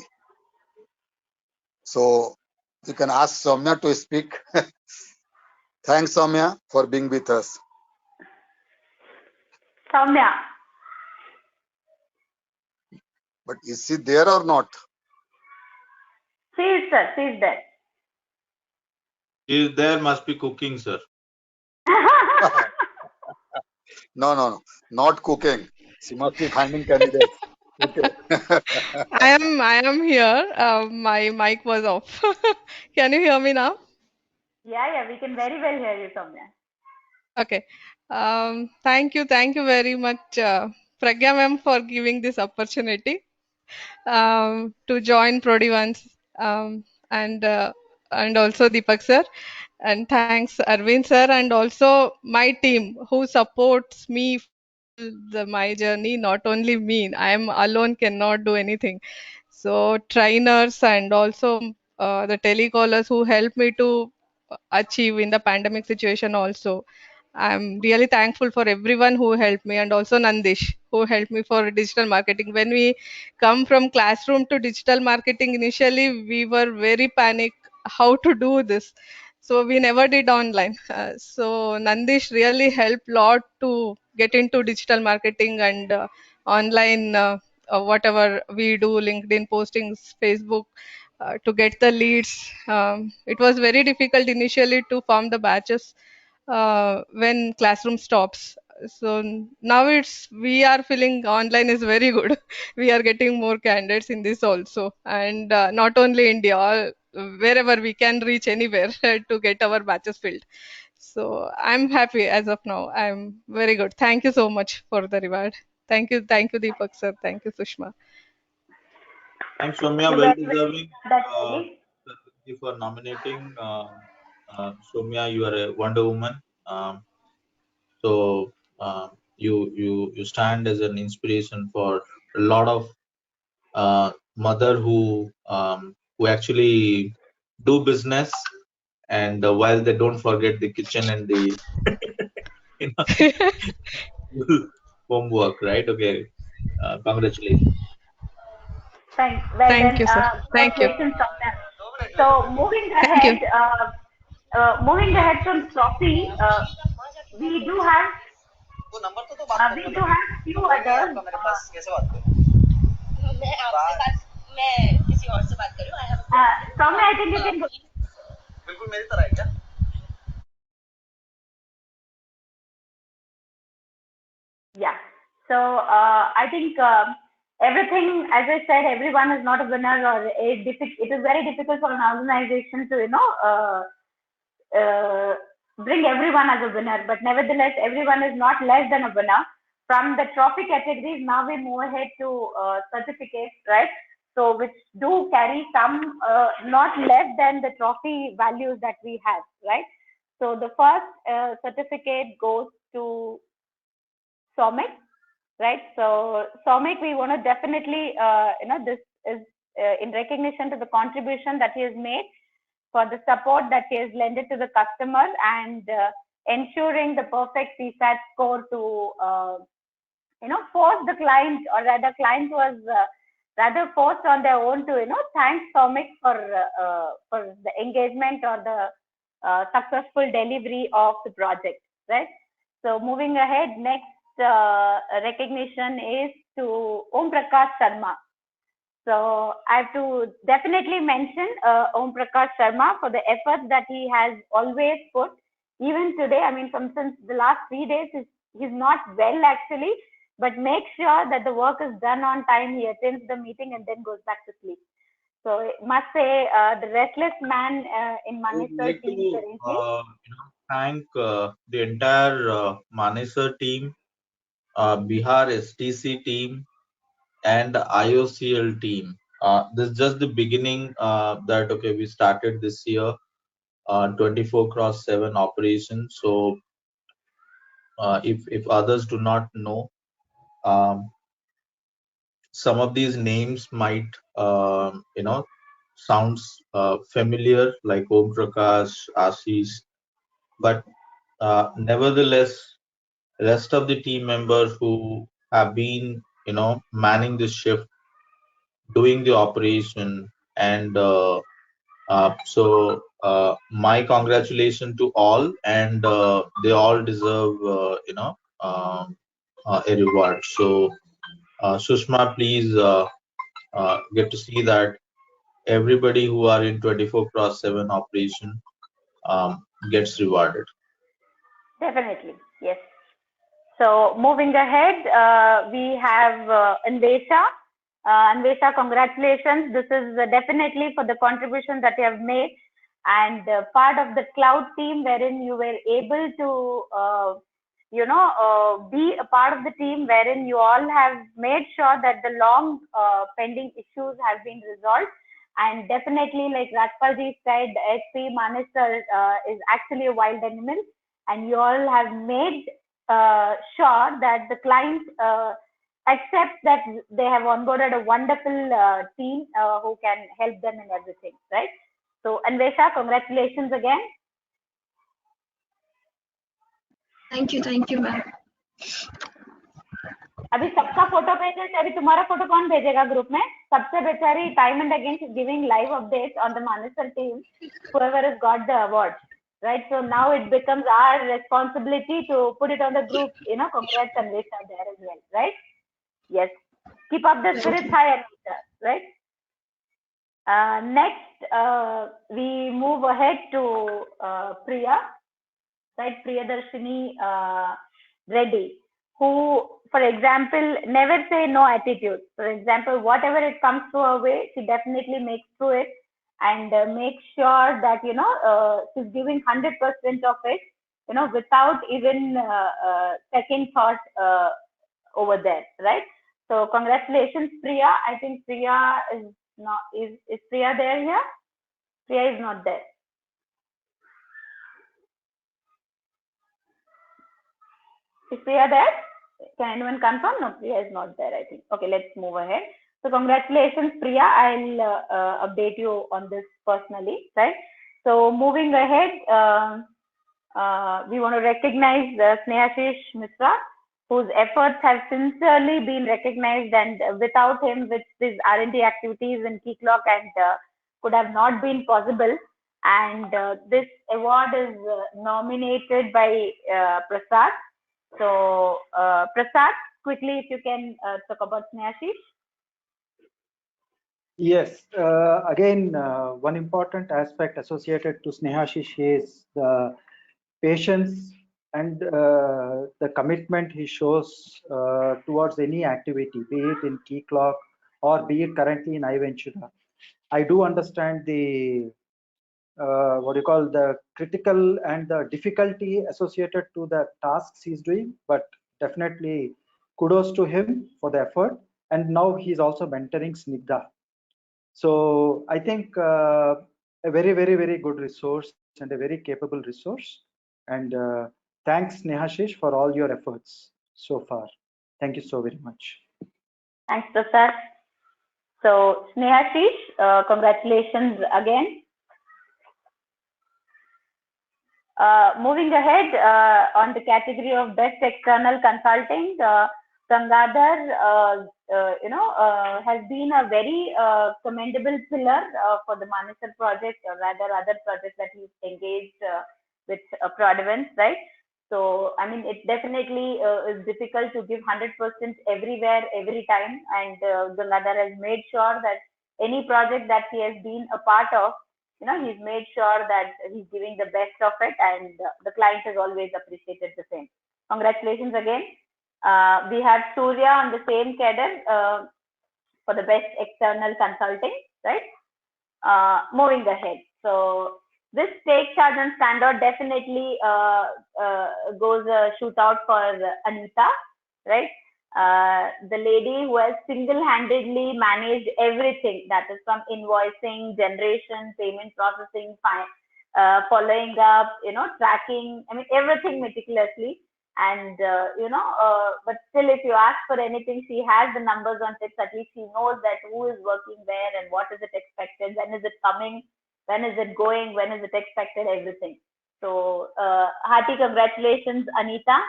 So you can ask Soumya to speak. Thanks, Soumya, for being with us. Soumya. But is she there or not? She is, sir. She is there. She is there, must be cooking, sir. No, not cooking. She must be finding candidates. Okay. I am here. My mic was off. Can you hear me now? Yeah, we can very well hear you, Soumya. Okay. Thank you very much, Pragya ma'am, for giving this opportunity to join Prodivance, and also Deepak sir, and thanks Arvind sir, and also my team who supports me my journey. Not only me, I am alone, cannot do anything. So trainers and also the telecallers who helped me to achieve in the pandemic situation also. I'm really thankful for everyone who helped me, and also Nandish who helped me for digital marketing. When we come from classroom to digital marketing, initially we were very panic how to do this. So we never did online. So Nandish really helped lot to get into digital marketing and online whatever we do, LinkedIn postings, Facebook, to get the leads. It was very difficult initially to form the batches when classroom stops. So now we are feeling online is very good. We are getting more candidates in this also, and not only India, wherever we can reach anywhere to get our batches filled. So I'm happy as of now. I'm very good. Thank you so much for the reward. Thank you, Deepak sir. Thank you, Sushma. Thanks, Soumya. You Well were deserving. that Thank you for nominating. Soumya, you are a wonder woman. So you stand as an inspiration for a lot of mother who actually do business, and while they don't forget the kitchen and the you know, homework, right? Okay. Congratulations. Thanks. Well Thank then, you, sir. Thank you. congratulations on that. So Thank you. moving ahead from trophy, we do have few others. Soumya, I think you can go. Yeah. So I think everything, as I said, everyone is not a winner, or it is very difficult for an organization to bring everyone as a winner. But nevertheless, everyone is not less than a winner. From the trophy categories, now we move ahead to certificates, right? So which do carry some not less than the trophy values that we have, right? So the first certificate goes to Soumik, right? So Soumik, we want to definitely, this is in recognition to the contribution that he has made, for the support that he has lended to the customer, and ensuring the perfect CSAT score to, force the client, or rather client was rather forced on their own to, thank Soumik for the engagement or the successful delivery of the project, right? So moving ahead, next recognition is to Om Prakash Sharma. So I have to definitely mention Om Prakash Sharma for the efforts that he has always put. Even today, I mean, since the last 3 days, he's not well actually, but make sure that the work is done on time. He attends the meeting and then goes back to sleep. So I must say, the restless man in I would Manesar like team to currently. thank the entire Manesar team, Bihar STC team, and the IOCL team. This is just the beginning that okay, we started this year 24/7 operation. So if others do not know, some of these names might sounds familiar, like Om Prakash, Ashish, but nevertheless, rest of the team members who have been manning the shift, doing the operation, and so my congratulations to all, and they all deserve a reward. So Sushma, please get to see that everybody who are in 24/7 operation gets rewarded. Definitely, yes. So moving ahead, we have Anvesha. Anvesha, congratulations. This is definitely for the contribution that you have made, and part of the cloud team wherein you were able to, be a part of the team wherein you all have made sure that the long pending issues have been resolved. And definitely, like Rajpalji said, HP Manesar is actually a wild animal, and you all have made sure that the client accepts that they have onboarded a wonderful team who can help them in everything, right? So Anvesha, congratulations again. Thank you, ma'am. अभी सबका photo भेजे थे, अभी तुम्हारा photo कौन भेजेगा group में? सबसे बेचारी time and again giving live updates on the Manesar team, whoever has got the award, right? So now it becomes our responsibility to put it on the group, congrats Anvesha there as well, right? Yes, keep up the spirits high, Anvesha, right? Next, we move ahead to Priya, right? Priyadarshini Reddy, who, for example, never say no attitude. For example, whatever it comes to her way, she definitely makes through it, and makes sure that she's giving 100% of it, without even second thought over there, right? So congratulations, Priya. I think Priya is not, is Priya there here? Priya is not there. Is Priya there? Can anyone confirm? No, Priya is not there, I think. Okay, let's move ahead. So congratulations, Priya. I'll update you on this personally, right? So moving ahead, we want to recognize Snehashish Mishra, whose efforts have sincerely been recognized, and without him, with these R&D activities in Keycloak and could have not been possible. And this award is nominated by Prasad. So Prasad, quickly, if you can talk about Snehashish. Yes, again, one important aspect associated to Snehashish is the patience and the commitment he shows towards any activity, be it in Keycloak or be it currently in iVentura. I do understand the what you call the critical and the difficulty associated to the tasks he's doing, but definitely kudos to him for the effort. And now he's also mentoring Snigdha. So I think a very, very, very good resource and a very capable resource. And thanks, Snehashish, for all your efforts so far. Thank you so very much. Thanks, Prasad. So Snehashish, congratulations again. Moving ahead on the category of best external consulting, Gangadhar, has been a very commendable pillar for the Manesar project, or rather other projects that he's engaged with Prodivance, right? So, I mean, it definitely is difficult to give 100% everywhere, every time. And Gangadhar has made sure that any project that he has been a part of, he's made sure that he's giving the best of it, and the client has always appreciated the same. Congratulations again. We have Surya on the same cadre for the best external consulting, right? Moving ahead. So this Take Charge and Standout definitely goes a shootout for Anita, right? The lady who has single-handedly managed everything, that is from invoicing, generation, payment processing, following up, tracking, I mean, everything meticulously. And, but still, if you ask for anything, she has the numbers on tips. At least she knows that who is working where and what is it expected, when is it coming, when is it going, when is it expected, everything. So, hearty congratulations, Anita.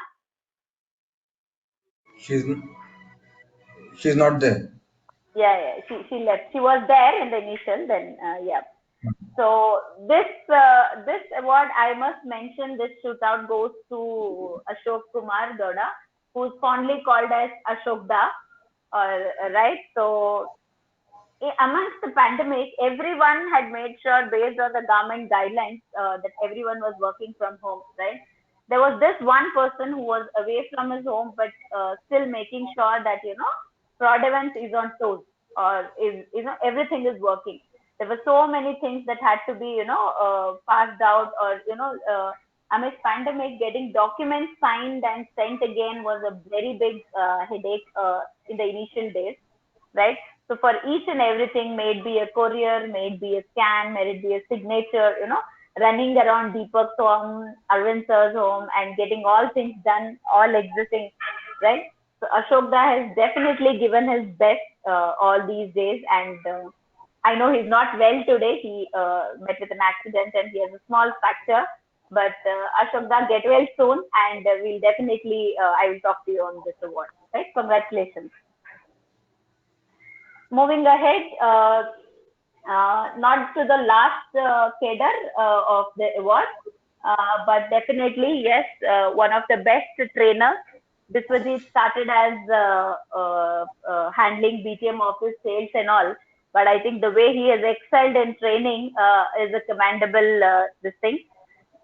She's not there. Yeah, she left. She was there in the initial, then yeah. So this award, I must mention, this shootout goes to Ashok Kumar Gowda, who's fondly called as Ashokda, right? So amongst the pandemic, everyone had made sure, based on the government guidelines, that everyone was working from home, right? There was this one person who was away from his home, but still making sure that, Prodivance is on toes, or is, everything is working. There were so many things that had to be, passed out, or, amidst pandemic, getting documents signed and sent again was a very big headache in the initial days, right? So for each and everything, may it be a courier, may it be a scan, may it be a signature, running around Deepak's home, Arvind sir's home, and getting all things done, all existing, right? So Ashokda has definitely given his best all these days, and I know he's not well today. He met with an accident and he has a small fracture. But Ashokda, get well soon, and we'll definitely, I will talk to you on this award. Right? Congratulations. Moving ahead, not to the last cadre of the award, but definitely, yes, one of the best trainers. Biswajit started as handling BTM office sales and all, but I think the way he has excelled in training is a commendable this thing.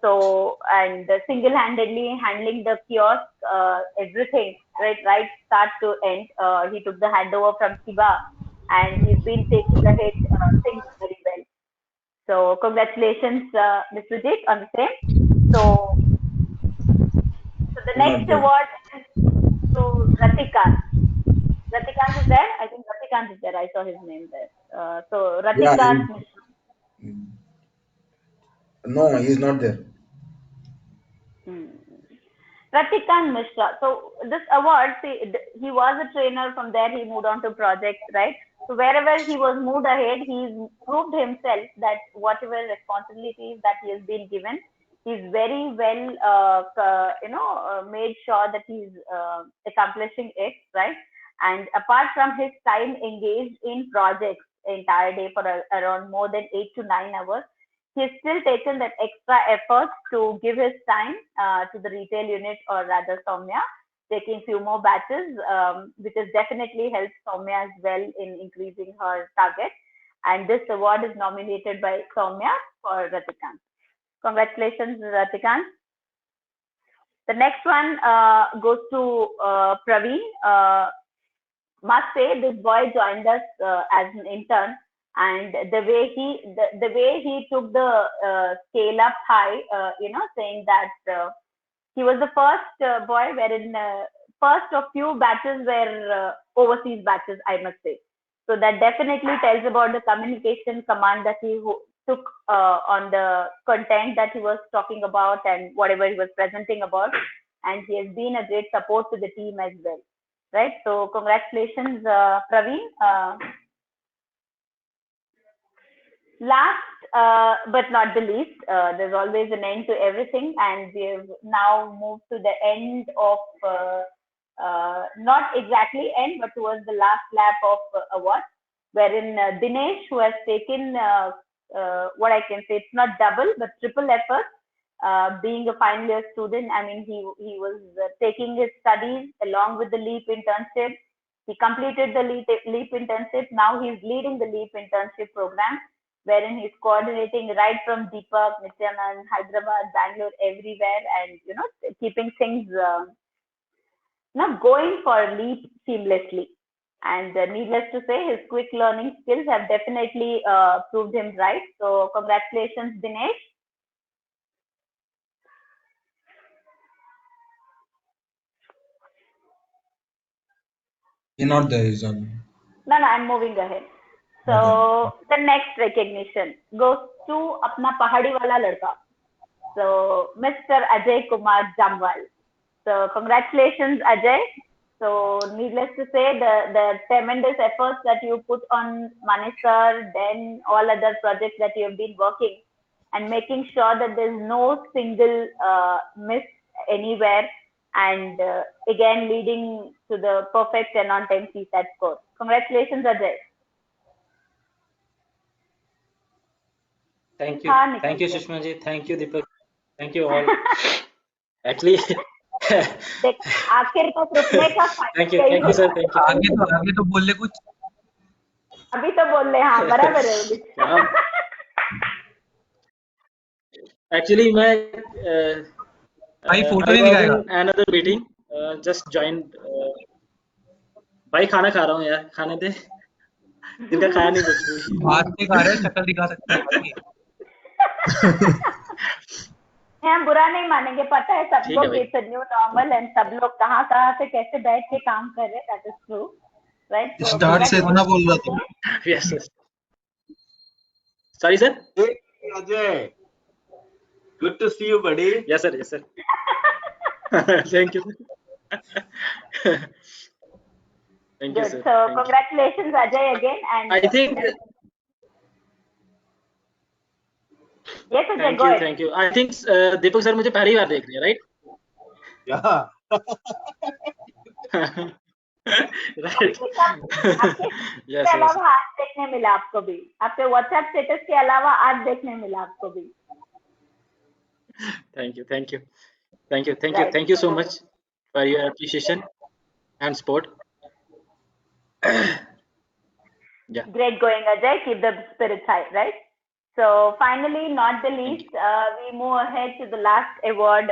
So, and single-handedly handling the kiosk, everything, right start to end. He took the handover from Shiva, and he's been taking ahead things very well. So, congratulations, Biswajit, on the same. So the next award is to Ratika. Ratikant is there? I think Ratikant is there. I saw his name there. So Yeah, Ratikant Mishra. no, he's not there. Ratikant Mishra. So this award, see, he was a trainer. From there, he moved on to projects, right? So wherever he was moved ahead, he's proved himself that whatever responsibilities that he has been given, he's very well, made sure that he's accomplishing it, right? And apart from his time engaged in projects entire day for around more than 8 to 9 hours, he's still taken that extra effort to give his time to the retail unit, or rather Soumya, taking few more batches, which has definitely helped Soumya as well in increasing her target. And this award is nominated by Soumya for Ratikant. Congratulations, Ratikant. The next one goes to Praveen. Must say this boy joined us as an intern, and the way he took the scale up high, saying that he was the first boy wherein first of few batches were overseas batches, I must say. So that definitely tells about the communication command that he took on the content that he was talking about and whatever he was presenting about. And he has been a great support to the team as well. Right. So congratulations, Praveen. Last but not the least, there's always an end to everything, and we have now moved to the end of not exactly end, but towards the last lap of awards, wherein Dinesh, who has taken what I can say, it's not double but triple effort. Being a final year student, I mean, he was taking his studies along with the LEAP internship. He completed the LEAP internship. Now he's leading the LEAP internship program, wherein he's coordinating right from Deepak, Nityanand, Hyderabad, Bangalore, everywhere, and keeping things going for LEAP seamlessly. And needless to say, his quick learning skills have definitely proved him right. So congratulations, Dinesh. He's not there. He's on. No, I'm moving ahead. So the next recognition goes to apna pahadi wala ladka. So Mr. Ajay Kumar Jamwal. So congratulations, Ajay. So needless to say, the tremendous efforts that you put on Manesar, then all other projects that you have been working, and making sure that there's no single miss anywhere, and again leading to the perfect and on-time CSAT score. Congratulations, Ajay. Thank you. Thank you, Sushma ji. Thank you, Deepak. Thank you all. Actually, आखिर तक रुकने का thank you, sir. Thank you. आगे तो बोल ले कुछ. अभी तो बोल ले, हाँ बराबर है. Actually, मैं भाई फोटो नहीं दिखाएगा. Another meeting, just joined. भाई खाना खा रहा हूँ यार, खाने दे. जिनका खाया नहीं कुछ भी. बात नहीं खा रहे, शक्ल दिखा सकता है भाई. हम बुरा नहीं मानेंगे, पता है सबको it's a new normal, and सब लोग कहाँ से कैसे बैठ के काम कर रहे हैं. That is true, right? Start से इतना बोल रहा था. Yes yes. Sorry sir. Ajay, good to see you, buddy. Yes sir, yes sir. Thank you. Thank you, sir. So congratulations, Ajay, again. And I think. Yes, Ajay, go ahead. Thank you. I think Deepak sir मुझे पहली बार देख रहे हैं, right? Yeah. Right. Yes. इसके अलावा आज देखने मिला आपको भी, आपके WhatsApp स्टेटस के अलावा आज देखने मिला आपको भी. Thank you. Right. Thank you so much for your appreciation and support. Yeah. Great going, Ajay. Keep the spirits high, right? So finally, not the least, we move ahead to the last award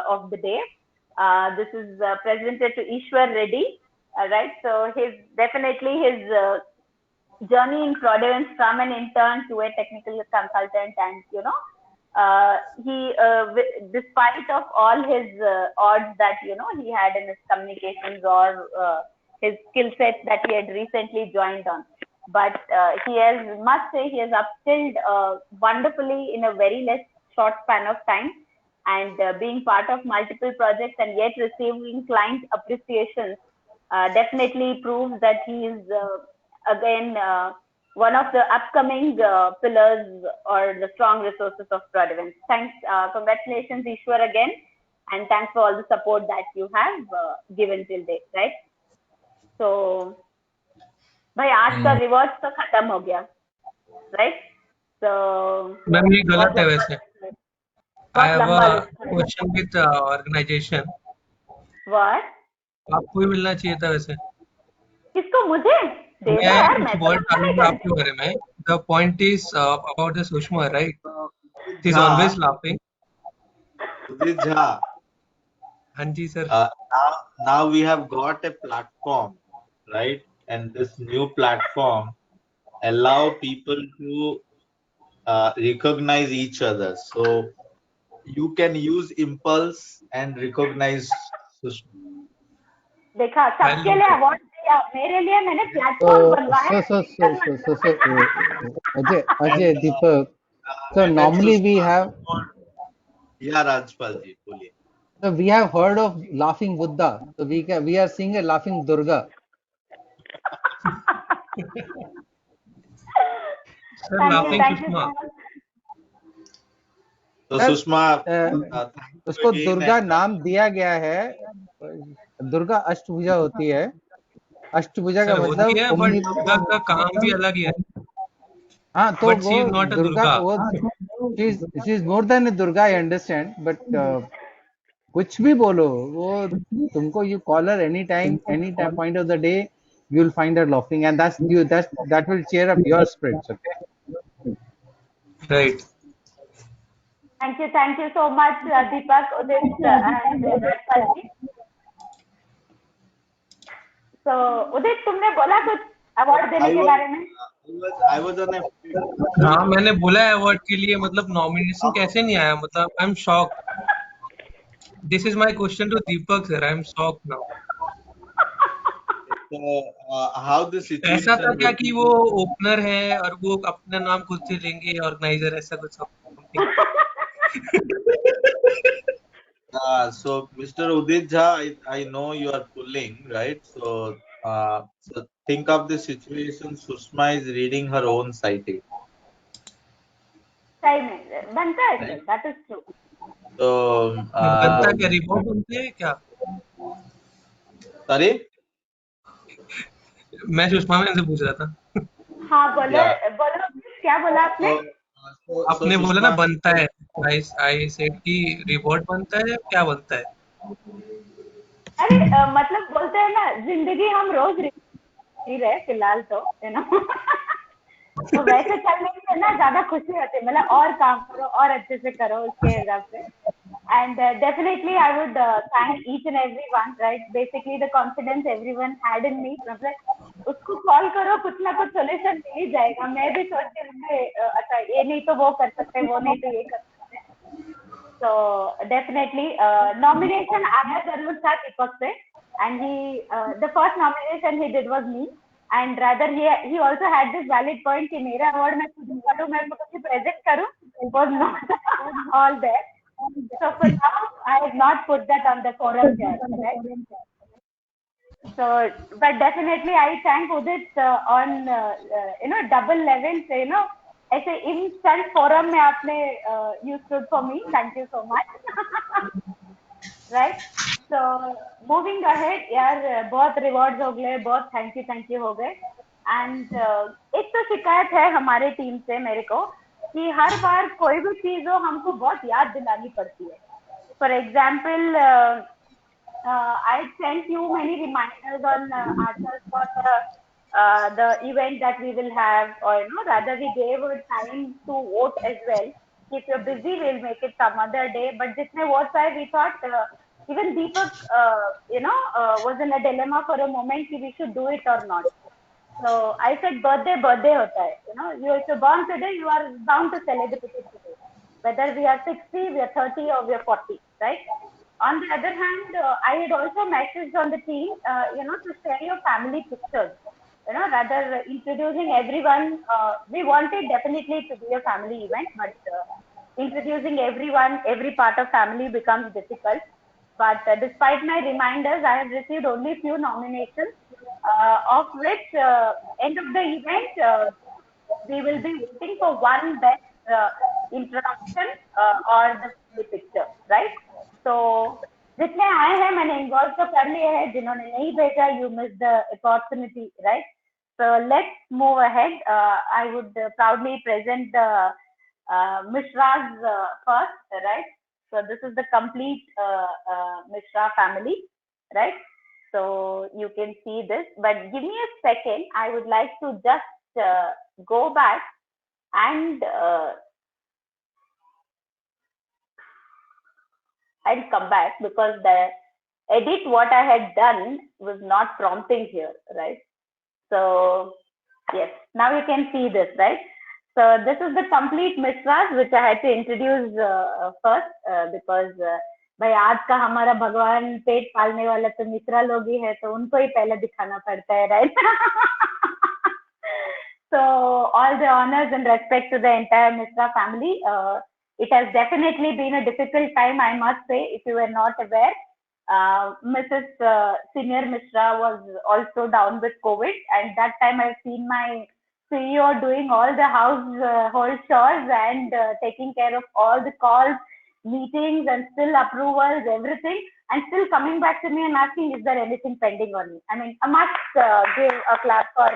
of the day. This is presented to Ishwar Reddy. Right. So his journey in Prodivance from an intern to a technical consultant, and he despite of all his odds that he had in his communications or his skill set that he had recently joined on. But he has, must say, he has upskilled wonderfully in a very less short span of time, and being part of multiple projects and yet receiving client appreciations definitely proves that he is again one of the upcoming pillars or the strong resources of Prodivence. Thanks, congratulations, Ishwar, again, and thanks for all the support that you have given till date, right? So, भाई आज का reward तो खत्म हो गया, right? So, ma'am ये गलत बहुत है वैसे. I have लंबा a लिस्ट है. question with organization. What? आपको ही मिलना चाहिए था वैसे. किसको? मुझे दे दो मैं यार, कुछ मैं तो वर्ड मना नहीं डालूंगा करती. आपके बारे में. The point is about the Sushma, right? She's Jha. always laughing. Udit Jha. हाँ जी sir. Now we have got a platform, right? And this new platform allow people to recognize each other. So you can use impulse and recognize Sushma. देखा, सबके लिए award दिया, मेरे लिए मैंने platform बनवाया. Ajay, Deepak. So normally we have. Yeah, Rajpal ji, बोलिए. So we have heard of laughing Buddha. So we are seeing a laughing Durga. Sir, Thank laughing you so Sushma. much. तो सुषमा उसको दुर्गा नाम दिया गया है. दुर्गा अष्टभुजा होती है. अष्टभुजा का सर होती है, मतलब बट दुर्गा का काम भी अलग है. हाँ, तो But she is वो not a दुर्गा Durga. वो she is more than a Durga, I understand, but कुछ भी बोलो, वो तुमको you call her any time point of the day, you will find her laughing, and that will cheer up your spirits. Okay. Right. Thank you so much, Deepak, Udit, and Rajpal ji. So, Udit, तुमने बोला कुछ award देने के बारे में? I was on a. हाँ, मैंने बोला है अवार्ड के लिए, मतलब नॉमिनेशन कैसे नहीं आया, मतलब I am shocked. This is my question to Deepak sir. I am shocked now. So how the situation? ऐसा था क्या कि वो ओपनर है और वो अपना नाम खुद से लेंगे, ऑर्गेनाइजर, ऐसा कुछ something? So Mr. Udit Jha, I know you are pulling, right? So so think of the situation. Sushma is reading her own citing. सही में बनता है sir, that is true. So बनता क्या, रिपोर्ट बनते हैं क्या? sorry? मैं सुषमा मैम से पूछ रहा था. हाँ बोलो, क्या बोला आपने? आपने बोला ना बनता है. आई सेड कि रिवॉर्ड बनता है, क्या बनता है? अरे मतलब बोलते हैं ना, जिंदगी हम रोज जी रहे फिलहाल तो, है ना. तो वैसे चलने से ना ज्यादा खुशी होती है, मतलब और काम करो और अच्छे से करो उसके हिसाब से. And definitely I would thank each and every one, right? Basically the confidence everyone had in me. मतलब उसको कॉल करो, कुछ ना कुछ सोल्यूशन मिल ही जाएगा. मैं भी सोचती हूँ अच्छा ये नहीं तो वो कर सकते, वो नहीं तो ये कर सकते. So definitely nomination आया जरूर था दीपक से, and the first nomination he did was me, and rather he also had this valid point कि मेरा award मैं खुद करूँ, मैं खुद present करूँ, was not all there. So for now I have not put that on the forum here, right? So but definitely I thank Udit on double levels, ऐसे instant forum में आपने you stood for me. Thank you so much. Right? So moving ahead यार, बहुत rewards हो गए, बहुत thank you हो गए. And एक तो शिकायत है हमारे टीम से मेरे को कि हर बार कोई भी चीज हो हमको बहुत याद दिलानी पड़ती है. For example, I sent you many reminders on ourselves for the event that we will have, or rather we gave a time to vote as well. If you're busy, we'll make it some other day. But jitne votes aaye, we thought even Deepak, was in a dilemma for a moment if we should do it or not. So I said birthday hota hai. If you're born today, you are bound to celebrate it today. Whether we are 60, we are 30, or we are 40, right? On the other hand, I had also messaged on the team, to share your family pictures. Rather introducing everyone. We wanted definitely to be a family event, but introducing everyone, every part of family becomes difficult. But despite my reminders, I have received only few nominations, of which end of the event we will be waiting for one best introduction or the family picture, right? So जितने आए हैं मैंने involve तो कर लिए हैं, जिन्होंने नहीं भेजा you missed the opportunity, right? So let's move ahead. I would proudly present the Mishras first, right? So this is the complete Mishra family, right? So you can see this, but give me a second. I would like to just go back and come back because the edit what I had done was not prompting here, right? So yes, now you can see this, right? So this is the complete Mishras which I had to introduce first because भाई आज का हमारा भगवान पेट पालने वाला तो मिश्रा लोग ही है, तो उनको ही पहले दिखाना पड़ता है, right? So all the honors and respect to the entire Mishra family. It has definitely been a difficult time, I must say. If you were not aware, Mrs. Senior Mishra was also down with COVID, and that time I've seen my CEO doing all the household chores and taking care of all the calls, meetings, and still approvals, everything, and still coming back to me and asking, is there anything pending on me? I mean, I must give a clap for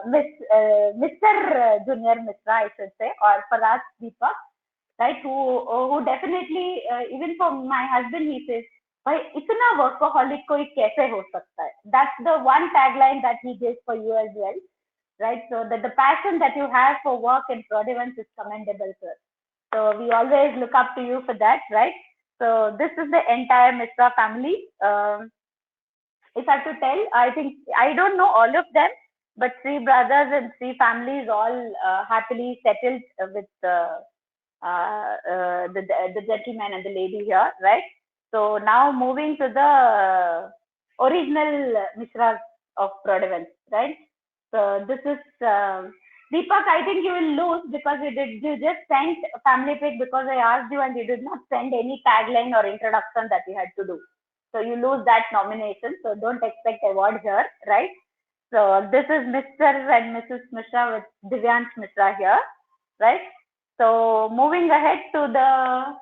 Mr. Junior Mishra, I should say, or Faraz Deepak, right? Who definitely, even for my husband, he says, भाई इतना workaholic कोई कैसे हो सकता है? That's the one tagline that he gives for you as well, right? So that the passion that you have for work and Prodivance is commendable, sir. So we always look up to you for that, right? So this is the entire Mishra family. If I have to tell, I think I don't know all of them, but three brothers and three families all happily settled with the gentleman and the lady here, right? So now moving to the original Mishras of Prodivance, right? So this is Deepak. I think you will lose because you just sent a family pic because I asked you and you did not send any tagline or introduction that you had to do. So you lose that nomination. So don't expect award here, right? So this is Mr. and Mrs. Mishra with Divyansh Mishra here, right? So moving ahead to the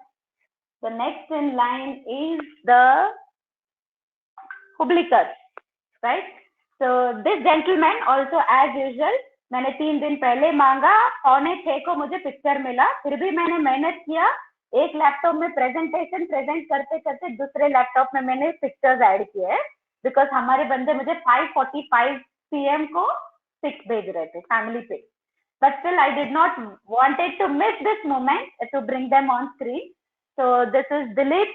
next in line is the Hublikar, right? So this gentleman also as usual, मैंने 3 दिन पहले मांगा, 5:45 को मुझे picture मिला, फिर भी मैंने मेहनत किया, एक लैपटॉप में प्रेजेंटेशन प्रेजेंट करते करते दूसरे लैपटॉप में मैंने पिक्चर्स ऐड किए हैं, बिकॉज हमारे बंदे मुझे 5:45 PM को पिक भेज रहे थे family pic, but still I did not wanted to miss this moment to bring them on screen. So this is Dilip,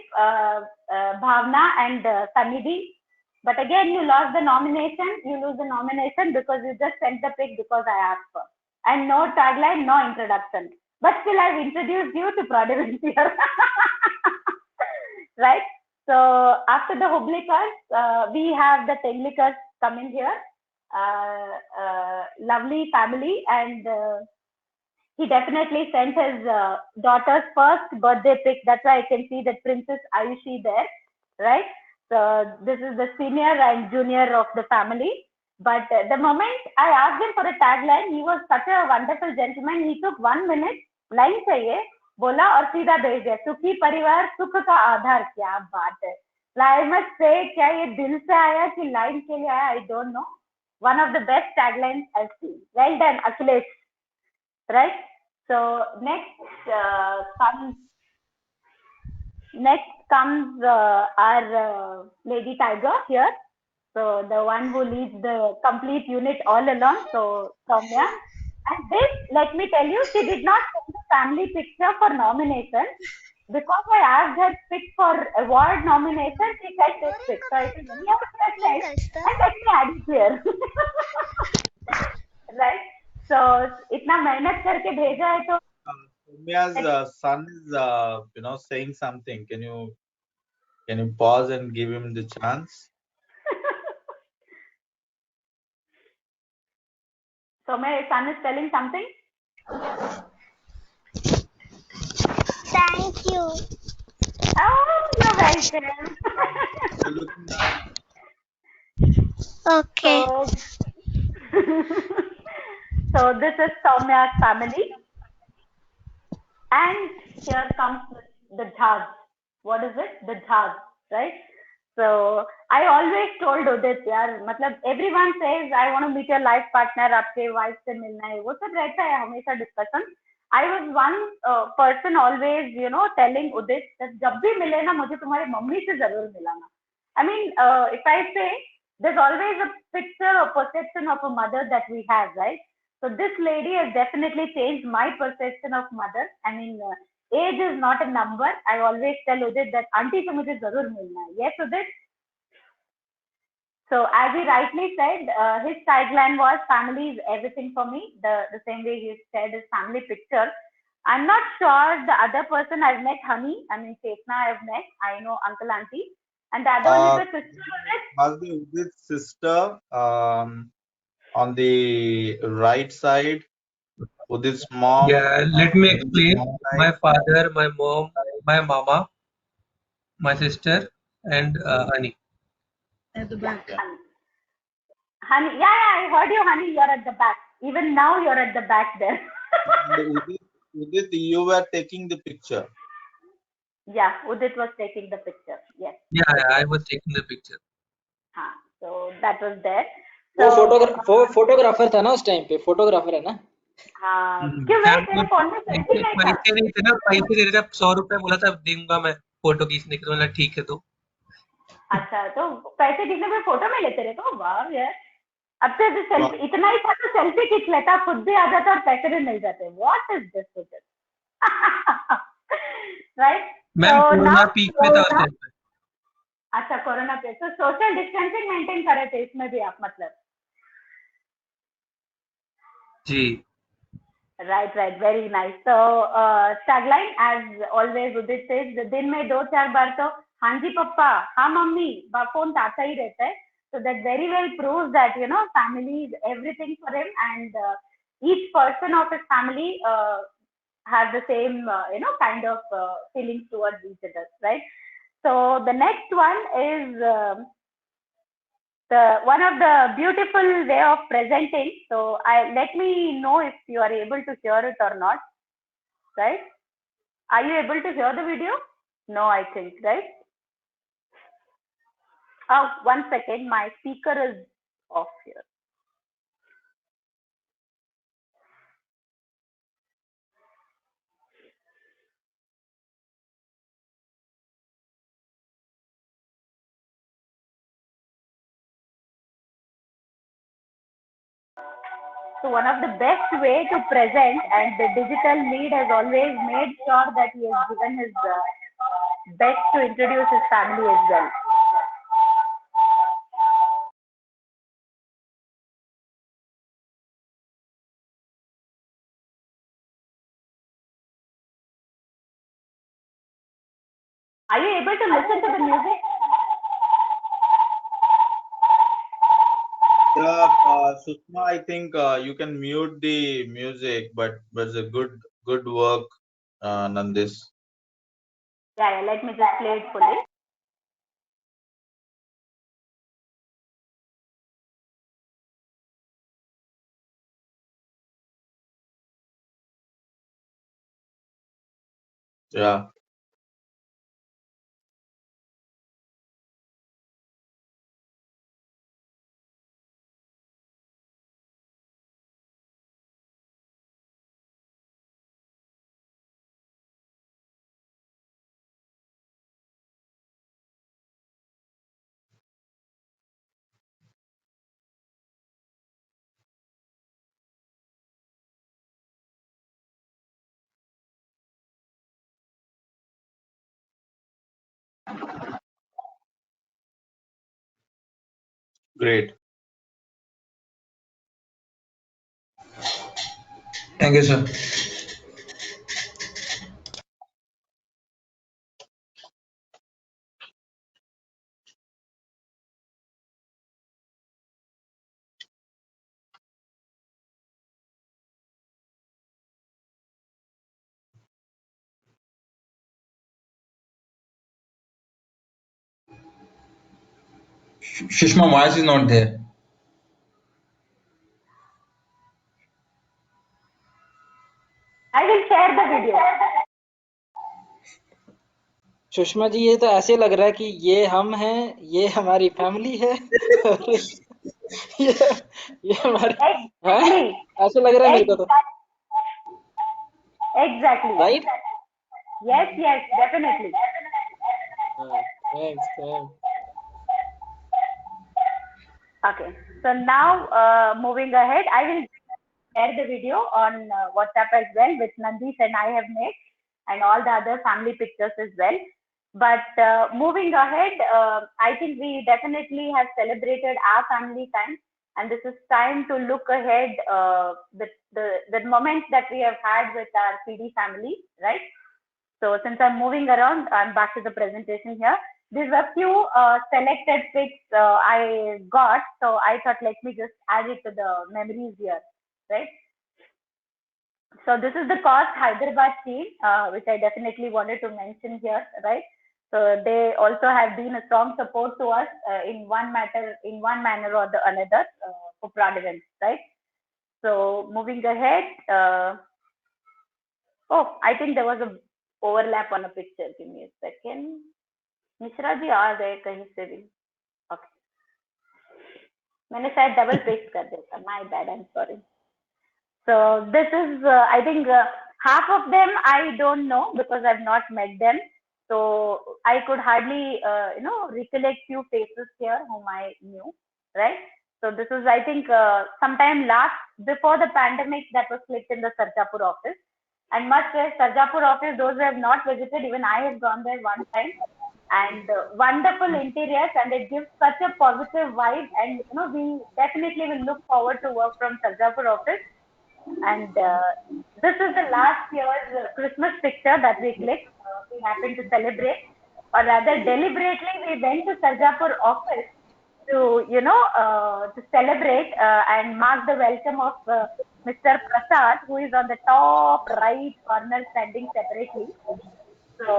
Bhavna and Samidhi. But again, you lost the nomination. You lose the nomination because you just sent the pic because I asked for. And no tagline, no introduction. But still, I've introduced you to Prodivance here. Right? So after the Hublikars, we have the Tenglikars coming here. Lovely family, and he definitely sent his daughter's first birthday pic. That's why I can see that Princess Ayushi there, right? So this is the senior and junior of the family. But the moment I asked him for a tagline, he was such a wonderful gentleman. He took 1 minute, line चाहिए, बोला और सीधा भेज दिया. सुखी परिवार सुख का आधार. क्या बात है. I must say, क्या ये दिल से आया कि line के लिए आया? I don't know. One of the best taglines I've seen. Well done, Akhilesh. Right? So next comes our Lady Tiger here. So the one who leads the complete unit all along. So Soumya. And this, let me tell you, she did not send the family picture for nomination. Because I asked her pick for award nomination, she said this pick. So I said, yeah, that's nice. And let me add it here. Right? So इतना मेहनत करके भेजा है तो Soumya's son is saying something. Can you Can you pause and give him the chance? So my son is telling something. Thank you. Oh, you're welcome. Okay. So this is Soumya's family. And here comes the Jhaz. What is it? The Jhaz, right? So I always told Udit, yaar, matlab everyone says I want to meet your life partner, आपके wife से मिलना है, वो सब रहता है हमेशा discussion. I was one person always, telling Udit that जब भी मिले ना मुझे तुम्हारी मम्मी से जरूर मिलाना. I mean, if I say there's always a picture or perception of a mother that we have, right? So this lady has definitely changed my perception of mother. I mean, age is not a number. I always tell Udit that auntie से मुझे जरूर मिलना है. Yes, Udit. So as he rightly said, his tagline was "Family is everything for me." The same way he said his family picture. I'm not sure the other person I've met, Honey. I mean, Chetna I've met. I know Uncle Auntie, and the other one is the sister of it. Must be Udit's sister. On the right side, Udit's mom. Yeah, let me explain. My father, my mom, my mama, my sister, and Honey. At the back. Honey, yeah, I heard you, Honey. You're at the back. Even now, you're at the back there. Udit, you were taking the picture. Yeah, Udit was taking the picture. Yes. Yeah, I was taking the picture. So that was there. वो So, photographer था ना उस time पे, photographer है ना. क्यों भाई तेरे फोन में सेल्फी नहीं था? पैसे नहीं थे ना, पैसे दे रहे थे. 100 रुपए बोला था दूंगा मैं फोटो खींचने के, तो बोला ठीक है. तो अच्छा, तो पैसे कितने में फोटो में लेते रहे? तो वाह यार, अब तो सेल्फी इतना ही था तो सेल्फी खींच लेता, खुद भी आ जाता और पैसे भी मिल जाते. What is this? Right. Ma'am corona peak में था उस टाइम पे. अच्छा, कोरोना पे तो सोशल डिस्टेंसिंग मेंटेन करे थे इसमें भी आप, मतलब. जी. Right, very nice. So tagline as always Udit says, दिन में 2-4 बार तो हाँ जी पप्पा, हाँ मम्मी फोन आता ही रहता है. So that very well proves that family is everything for him, and each person of his family have the same kind of feelings towards each other, right? So the next one is one of the beautiful way of presenting. So let me know if you are able to hear it or not, right? Are you able to hear the video? No, I think, right? Oh, 1 second, my speaker is off here. So one of the best way to present, and the digital lead has always made sure that he has given his best to introduce his family as well. Are you able to listen to the music? Sushma, I think you can mute the music, but it's a good work, Nandis. Yeah, let me just play it fully. Yeah. Great. Thank you, sir. Sushma, voice is not there. I will share the video. Sushma ji ये तो ऐसे लग रहा है कि ये हम हैं, ये हमारी फैमिली है और ये हमारी Exactly. ऐसे लग रहा है मेरे को तो Exactly. Right Yes, yes, definitely. Thanks Okay. So now, moving ahead, I will share the video on WhatsApp as well, which Nandish and I have made, and all the other family pictures as well. But moving ahead, I think we definitely have celebrated our family time, and this is time to look ahead the moments that we have had with our PD family, right? So since I'm moving around, I'm back to the presentation here. These were few selected pics I got, so I thought let me just add it to the memories here, right? So this is the COS Hyderabad team, which I definitely wanted to mention here, right? So they also have been a strong support to us in one manner or the another for Prad events, right? So moving ahead, oh, I think there was a overlap on a picture. Give me a second. Mishra ji आ गए कहीं से भी okay मैंने शायद double paste कर दिया था my bad I am sorry so this is I think half of them I don't know because I've not met them so I could hardly recollect few faces here whom I knew right so this is I think sometime before the pandemic that was clicked in the Sarjapur office and must say Sarjapur office those who have not visited even I have gone there one time and wonderful interiors and it gives such a positive vibe and we definitely will look forward to work from Sarjapur office and this is the last year's Christmas picture that we clicked we happened to celebrate or rather deliberately we went to Sarjapur office to to celebrate and mark the welcome of Mr. Prasad who is on the top right corner standing separately तो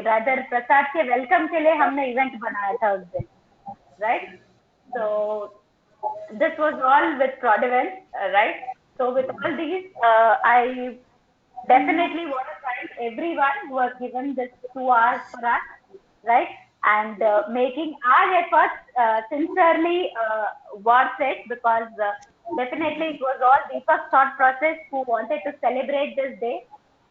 rather प्रसाद के welcome के लिए हमने event बनाया था उस दिन right so this was all with Prodivent right so with all these I definitely want to thank everyone who has given this 2 hours for us right and making our efforts sincerely worth it because definitely it was all Deepak's thought process who wanted to celebrate this day